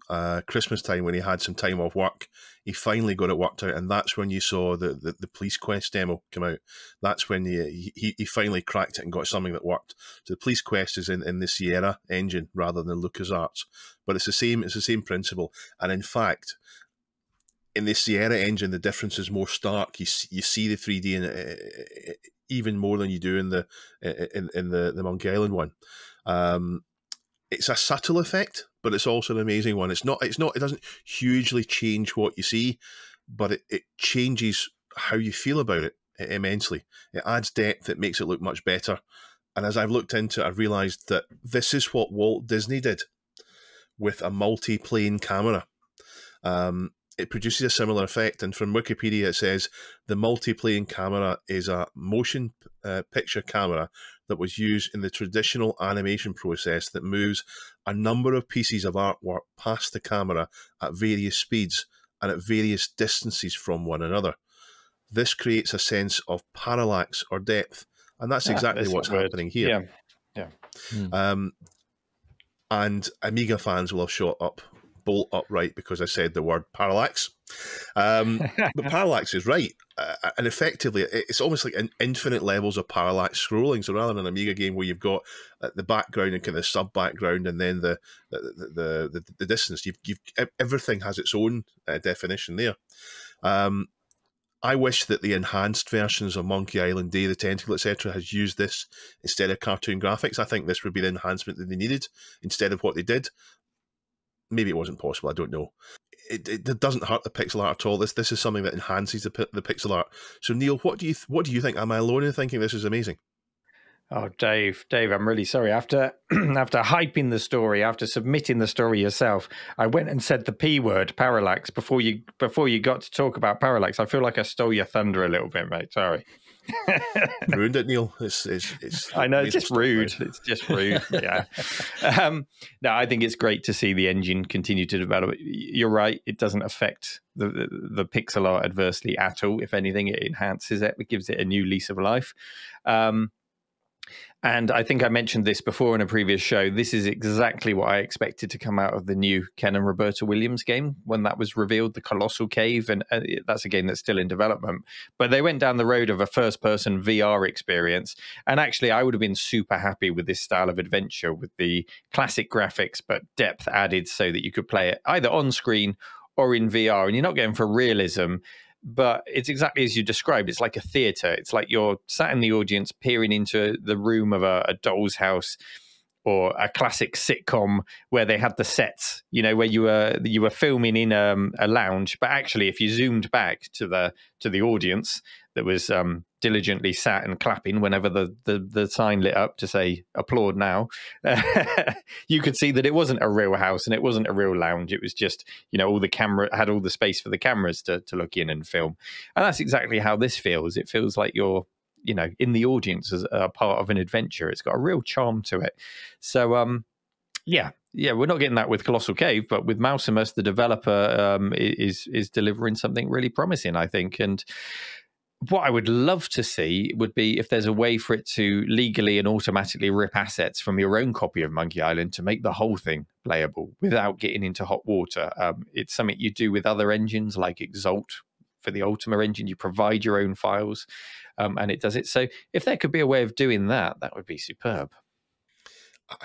Christmas time, when he had some time off work, he finally got it worked out, and that's when you saw the Police Quest demo come out. That's when he finally cracked it and got something that worked. So the Police Quest is in the Sierra engine rather than LucasArts, but it's the same principle. And in fact, in the Sierra engine, the difference is more stark. You see the 3D in it even more than you do in the Monkey Island one. It's a subtle effect, but it's also an amazing one. It doesn't hugely change what you see, but it changes how you feel about it immensely. It adds depth. It makes it look much better. And as I've looked into it, I've realized that this is what Walt Disney did with a multi-plane camera. It produces a similar effect, and from Wikipedia it says the multi-plane camera is a motion picture camera that was used in the traditional animation process that moves a number of pieces of artwork past the camera at various speeds and at various distances from one another. This creates a sense of parallax or depth, and that's exactly what's happening here. Yeah. And Amiga fans will have shot up bolt upright because I said the word parallax. But parallax is right. And effectively, it's almost like infinite levels of parallax scrolling. So rather than an Amiga game where you've got the background and kind of sub-background and then the distance, everything has its own definition there. I wish that the enhanced versions of Monkey Island, Day of the Tentacle, etc., has used this instead of cartoon graphics. I think this would be the enhancement that they needed instead of what they did. Maybe it wasn't possible, I don't know. it doesn't hurt the pixel art at all. This is something that enhances the pixel art. So Neil, what do you think? Am I alone in thinking this is amazing? Oh, Dave, I'm really sorry. After hyping the story, after submitting the story yourself, I went and said the P word, parallax, before you got to talk about parallax. I feel like I stole your thunder a little bit, mate. Sorry. Ruined it, Neil. It's I know, it's just rude. It's just rude. Yeah. No, I think it's great to see the engine continue to develop. You're right. It doesn't affect the pixel art adversely at all. If anything, it enhances it. It gives it a new lease of life. And I think I mentioned this before in a previous show. This is exactly what I expected to come out of the new Ken and Roberta Williams game when that was revealed, the Colossal Cave. And that's a game that's still in development. But they went down the road of a first-person VR experience. And actually, I would have been super happy with this style of adventure with the classic graphics, but depth added so that you could play it either on screen or in VR. And you're not going for realism, but it's exactly as you described. It's like a theater. It's like you're sat in the audience peering into the room of a doll's house or a classic sitcom where they had the sets, you know, where you were filming in a lounge. But actually, if you zoomed back to the audience that was diligently sat and clapping whenever the sign lit up to say applaud now, you could see that it wasn't a real house and it wasn't a real lounge. It was just, you know, all the space for the cameras to look in and film. And that's exactly how this feels. It feels like you're, you know, in the audience as a part of an adventure. It's got a real charm to it. So, yeah, we're not getting that with Colossal Cave, but with Mousimus, the developer is delivering something really promising, I think. And what I would love to see would be if there's a way for it to legally and automatically rip assets from your own copy of Monkey Island to make the whole thing playable without getting into hot water. It's something you do with other engines like Exalt. For the Ultima engine, you provide your own files, and it does it. So if there could be a way of doing that, that would be superb.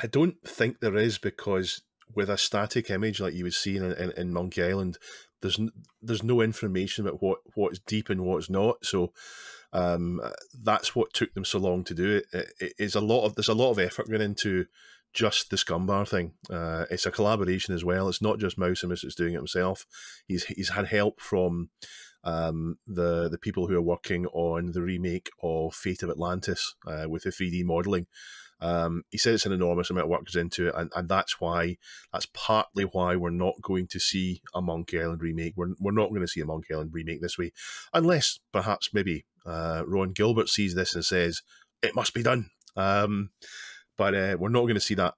I don't think there is, because with a static image like you would see in Monkey Island, there's no information about what's deep and what's not. So that's what took them so long to do it. There's a lot of effort going into just the Scumbar thing. It's a collaboration as well. It's not just Mousimus that's doing it himself. He's had help from the people who are working on the remake of Fate of Atlantis with the 3D modelling. He said it's an enormous amount of work goes into it, and that's partly why we're not going to see a Monkey Island remake. We're not going to see a Monkey Island remake this way, unless perhaps maybe Ron Gilbert sees this and says it must be done. But we're not going to see that,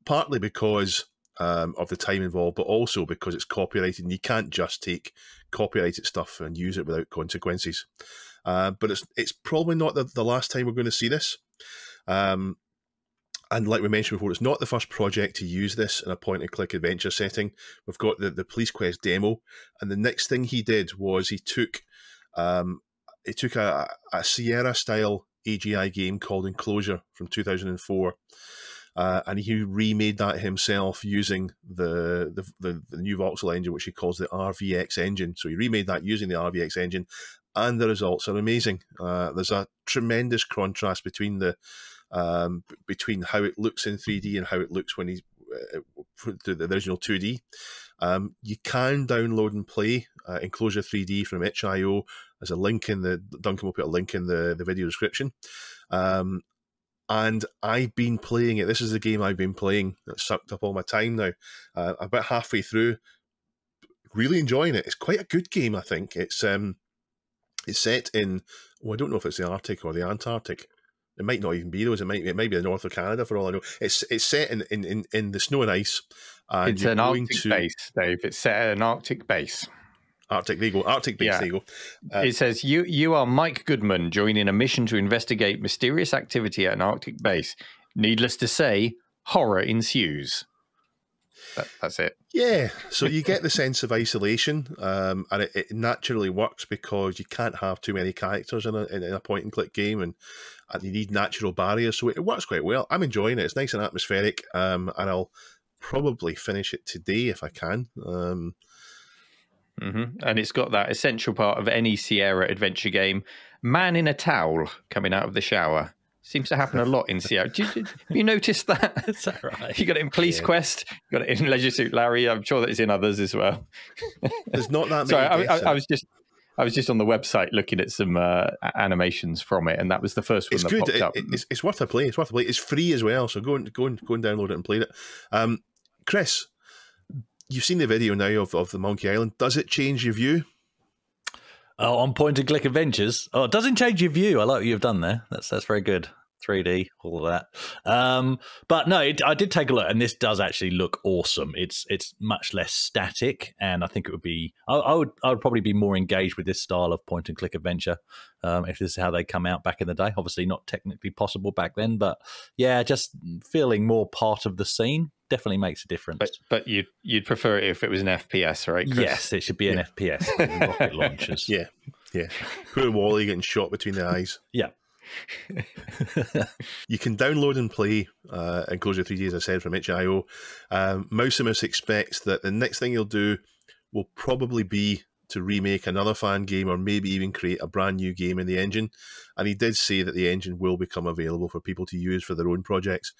partly because of the time involved, but also because it's copyrighted, and you can't just take copyrighted stuff and use it without consequences. But it's probably not the last time we're going to see this. And like we mentioned before, it's not the first project to use this in a point-and-click adventure setting. We've got the Police Quest demo, and the next thing he did was he took a Sierra-style AGI game called Enclosure from 2004, and he remade that himself using the new voxel engine, which he calls the RVX engine. So he remade that using the RVX engine, and the results are amazing. There's a tremendous contrast between between how it looks in 3D and how it looks when he's the original 2D. You can download and play Enclosure 3D from itch.io. There's a link Duncan will put a link in the video description. And I've been playing it. This is the game I've been playing. That's sucked up all my time now. About halfway through. Really enjoying it. It's quite a good game, I think. It's set in, I don't know if it's the Arctic or the Antarctic. It might not even be those. It might be the north of Canada for all I know. It's set in the snow and ice. And it's an Arctic base, Dave. It's set at an Arctic base. Arctic, there you go. Arctic base, there you go. It says, you are Mike Goodman joining a mission to investigate mysterious activity at an Arctic base. Needless to say, horror ensues. That's it. Yeah, so you get the sense of isolation, and it naturally works because you can't have too many characters in a point-and-click game, and you need natural barriers, so it works quite well. I'm enjoying it. It's nice and atmospheric, and I'll probably finish it today if I can. And it's got that essential part of any Sierra adventure game, man in a towel coming out of the shower. Seems to happen a lot in CO. Have you noticed that? Is that right? You got it in Police Quest, you got it in Leisure Suit Larry. I'm sure that it's in others as well. There's not that many. Sorry, I was just on the website looking at some animations from it, and that was the first one that popped up. It's worth a play. It's worth a play. It's free as well, so go and download it and play it. Chris, you've seen the video now of the Monkey Island. Does it change your view? Oh, on point and click adventures. Oh, it doesn't change your view. I like what you've done there. That's very good. 3D, all of that. But no, I did take a look, and this does actually look awesome. It's much less static, and I think it would be. I would probably be more engaged with this style of point and click adventure if this is how they come out back in the day. Obviously, not technically possible back then, but yeah, just feeling more part of the scene definitely makes a difference. But you'd prefer it if it was an FPS, right, Chris? Yes, it should be an FPS. Rocket launchers. Yeah. Poor Wally getting shot between the eyes. Yeah. You can download and play Enclosure 3D, as I said, from itch.io. Mousimus expects that the next thing he'll do will probably be to remake another fan game, or maybe even create a brand new game in the engine. And he did say that the engine will become available for people to use for their own projects.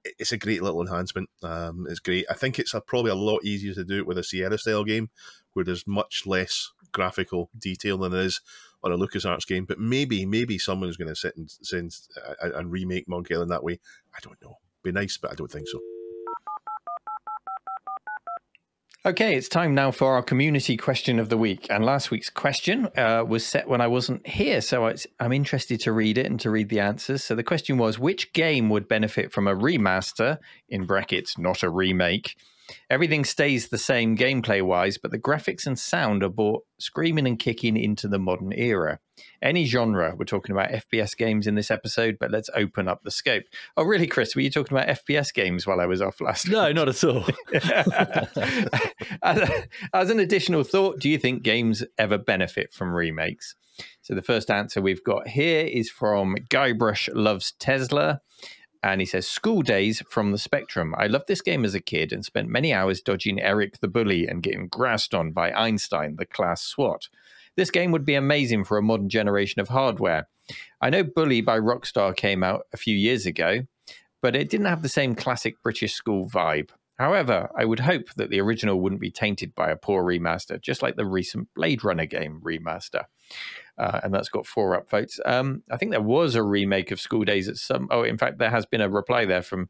It's a great little enhancement. It's great. I think it's probably a lot easier to do it with a Sierra style game, where there's much less graphical detail than there is on a LucasArts game. But maybe someone's going to sit and remake Monkey Island that way. I don't know. Be nice, but I don't think so. Okay, it's time now for our community question of the week. And last week's question was set when I wasn't here, so I'm interested to read it and to read the answers. So the question was, which game would benefit from a remaster, in brackets, not a remake? Everything stays the same gameplay-wise, but the graphics and sound are brought screaming and kicking into the modern era. Any genre. We're talking about FPS games in this episode, but let's open up the scope. Oh, really, Chris? Were you talking about FPS games while I was off last week? No, not at all. As an additional thought, do you think games ever benefit from remakes? So the first answer we've got here is from Guybrush Loves Tesla. And he says, School Days from the Spectrum. I loved this game as a kid and spent many hours dodging Eric the Bully and getting grassed on by Einstein, the class SWAT. This game would be amazing for a modern generation of hardware. I know Bully by Rockstar came out a few years ago, but it didn't have the same classic British school vibe. However, I would hope that the original wouldn't be tainted by a poor remaster, just like the recent Blade Runner game remaster. And that's got 4 upvotes. I think there was a remake of School Days at some... Oh, in fact, there has been a reply there from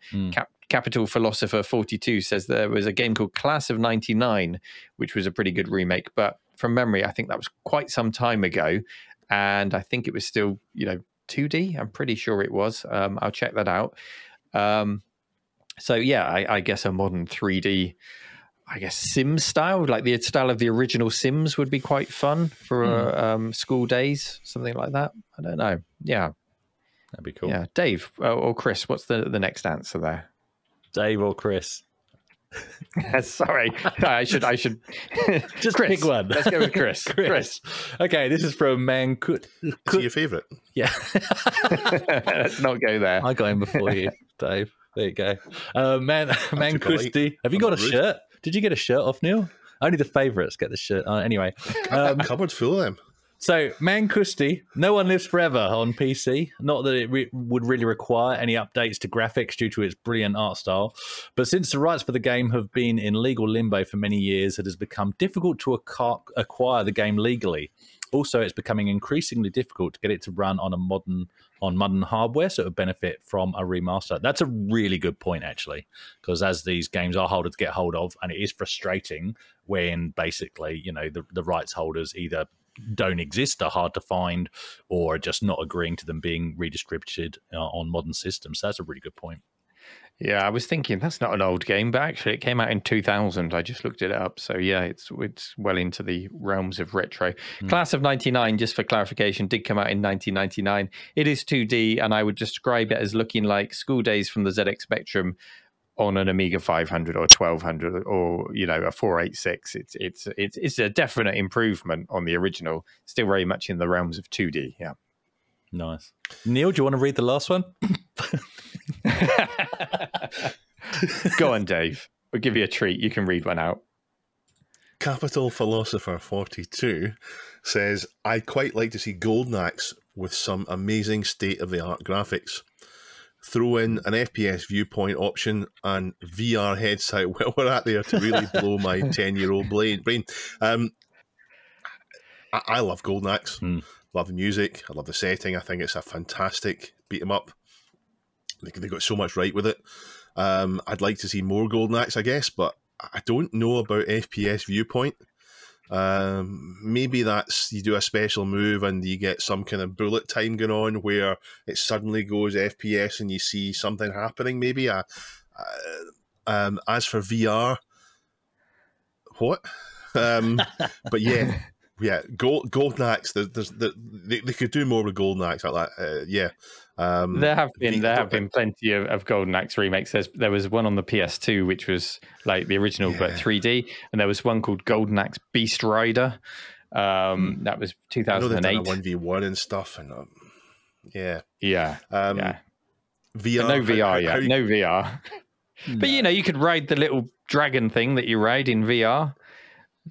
Capital Philosopher 42, says there was a game called Class of 99, which was a pretty good remake. But from memory, I think that was quite some time ago. And I think it was still, 2D. I'm pretty sure it was. I'll check that out. So, yeah, I guess a modern 3D... Sims style, like the style of the original Sims would be quite fun for School Days, something like that. I don't know. Yeah. That'd be cool. Yeah. Dave or Chris, what's the next answer there? Dave or Chris? Sorry. I should just Chris. Pick one. Let's go with Chris. Chris. Okay, this is from Man Could. Is he your favourite? Yeah. Let's not go there. I got him before you, Dave. There you go. Man Kusty. Have you got a shirt? Did you get a shirt off, Neil? Only the favourites get the shirt. Anyway. Cupboard full of them. So, Man Kusty, No One Lives Forever on PC. Not that it would really require any updates to graphics due to its brilliant art style. But since the rights for the game have been in legal limbo for many years, it has become difficult to acquire the game legally. Also, it's becoming increasingly difficult to get it to run on modern hardware, so it would benefit from a remaster. That's a really good point, actually, because as these games are harder to get hold of, and it is frustrating when basically, the rights holders either don't exist, are hard to find, or are just not agreeing to them being redistributed on modern systems. So that's a really good point. Yeah, I was thinking that's not an old game, but actually it came out in 2000. I just looked it up. So yeah, it's well into the realms of retro. Class of 99, just for clarification, did come out in 1999. It is 2D, and I would describe it as looking like School Days from the ZX Spectrum on an Amiga 500 or 1200 or a 486. It's a definite improvement on the original. Still very much in the realms of 2D. Yeah. Nice. Neil, do you want to read the last one? Go on, Dave. We'll give you a treat. You can read one out. Capital Philosopher 42 says, I'd quite like to see Golden Axe with some amazing state-of-the-art graphics. Throw in an FPS viewpoint option and VR headset while we're at there to really blow my 10-year-old brain. I love Golden Axe. Love the music. I love the setting. I think it's a fantastic beat-em-up. They got so much right with it. I'd like to see more Golden Axe, I guess, but I don't know about FPS viewpoint. Maybe that's you do a special move and you get some kind of bullet time going on where it suddenly goes FPS and you see something happening. Maybe as for VR, what? But yeah, Golden Axe. They could do more with Golden Axe like that. There have been plenty of Golden Axe remakes. There was one on the PS2 which was like the original but 3D, and there was one called Golden Axe Beast Rider. That was 2008. 1v1 and stuff, and VR. No VR, no VR. But you could ride the little dragon thing that you ride in VR.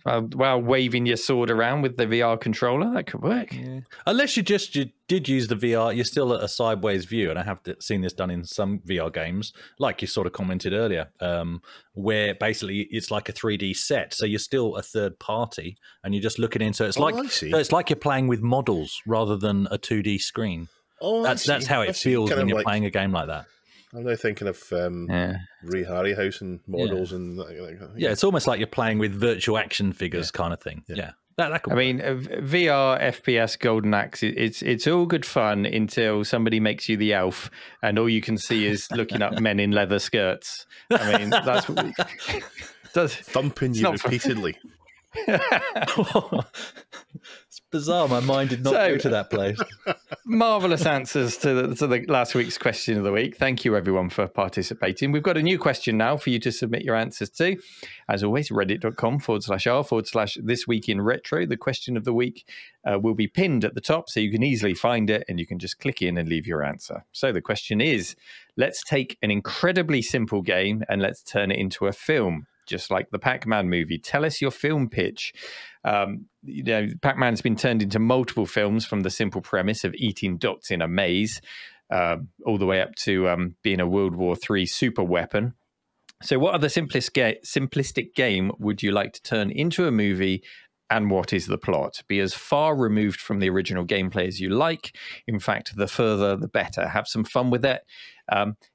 While waving your sword around with the VR controller, that could work. Yeah. Unless you did use the VR, you're still at a sideways view, and I have seen this done in some VR games, like you sort of commented earlier, where basically it's like a 3D set, so you're still a third party, and you're just looking in. So it's like you're playing with models rather than a 2D screen. That's how it feels when you're playing a game like that. I'm now thinking of Ray Harryhausen models and it's almost like you're playing with virtual action figures kind of thing. That could work. VR FPS Golden Axe, it's all good fun until somebody makes you the elf and all you can see is looking up men in leather skirts. I mean, that's what does thumping you repeatedly. It's bizarre. My mind did not go to that place. Marvelous answers to the last week's question of the week. Thank you, everyone, for participating. We've got a new question now for you to submit your answers to. As always, reddit.com/r/this week in retro. The question of the week will be pinned at the top, so you can easily find it and you can just click in and leave your answer. So the question is, let's take an incredibly simple game and let's turn it into a film. Just like the Pac-Man movie. Tell us your film pitch. Pac-Man's been turned into multiple films, from the simple premise of eating dots in a maze, all the way up to being a World War III super weapon. So what other simplistic game would you like to turn into a movie, and what is the plot? Be as far removed from the original gameplay as you like. In fact, the further, the better. Have some fun with it.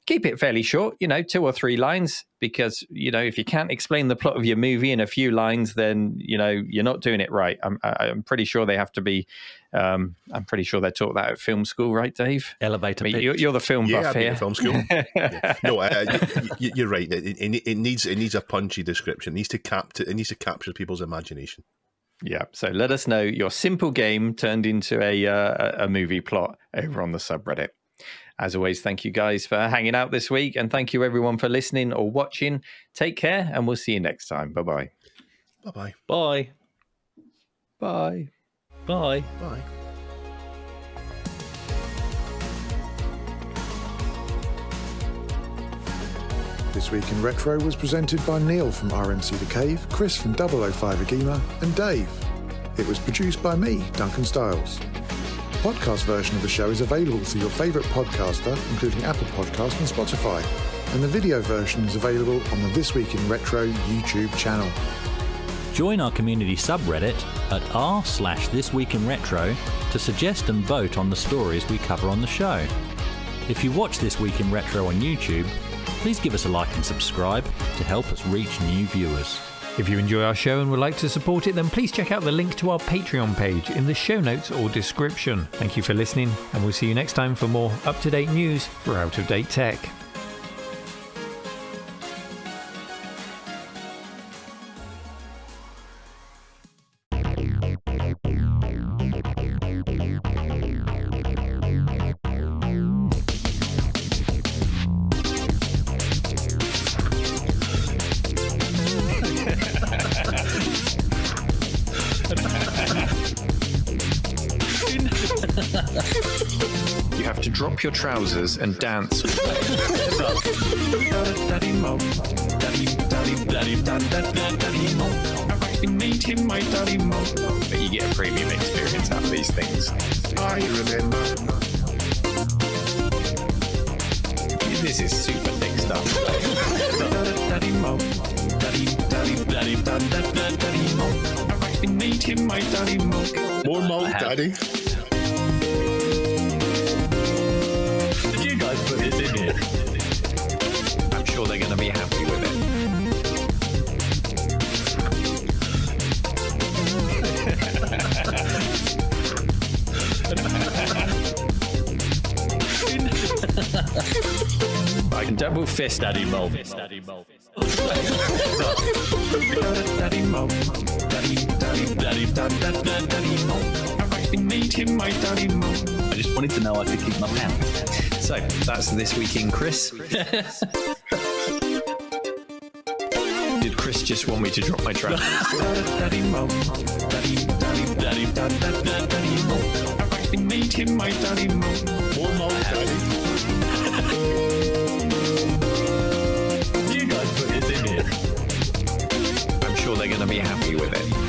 Keep it fairly short, 2 or 3 lines, because, if you can't explain the plot of your movie in a few lines, then, you're not doing it right. I'm pretty sure they have to be, I'm pretty sure they're taught that at film school, right, Dave? Elevator pitch. You're the film buff here. Film school. No, you're right. It needs a punchy description. It needs to capture people's imagination. Yeah, so let us know your simple game turned into a movie plot over on the subreddit. As always, thank you guys for hanging out this week, and thank you everyone for listening or watching. Take care, and we'll see you next time. Bye-bye. Bye-bye. Bye. Bye. Bye. Bye. This Week in Retro was presented by Neil from RMC The Cave, Chris from 005 AGIMA, and Dave. It was produced by me, Duncan Styles. The podcast version of the show is available through your favourite podcaster, including Apple Podcasts and Spotify, and the video version is available on the This Week in Retro YouTube channel. Join our community subreddit at r/thisweekinretro to suggest and vote on the stories we cover on the show. If you watch This Week in Retro on YouTube, please give us a like and subscribe to help us reach new viewers. If you enjoy our show and would like to support it, then please check out the link to our Patreon page in the show notes or description. Thank you for listening, and we'll see you next time for more up-to-date news for out-of-date tech. You have to drop your trousers and dance. Daddy Mulk. Daddy Mulk. actually made him my Daddy Mulk. But you get a premium experience out of these things. I remember. This is super thick stuff. Daddy Mulk. Daddy Mulk. I've actually made him my Daddy Mulk. More Mulk, Daddy. Did you guys put this in here? I'm sure they're going to be happy with it. I can double fist Daddy Mulk. Daddy Mulk. Daddy Mulk. Daddy Mulk. I've actually made him my Daddy Mulk. I just wanted to know I could keep my pants. So that's This Week in Chris. Did Chris just want me to drop my trousers? Daddy Mulk. Daddy Mulk. I've actually made him my Daddy Mulk. More Mulk, Daddy. You guys put this in here. I'm sure they're going to be happy with it.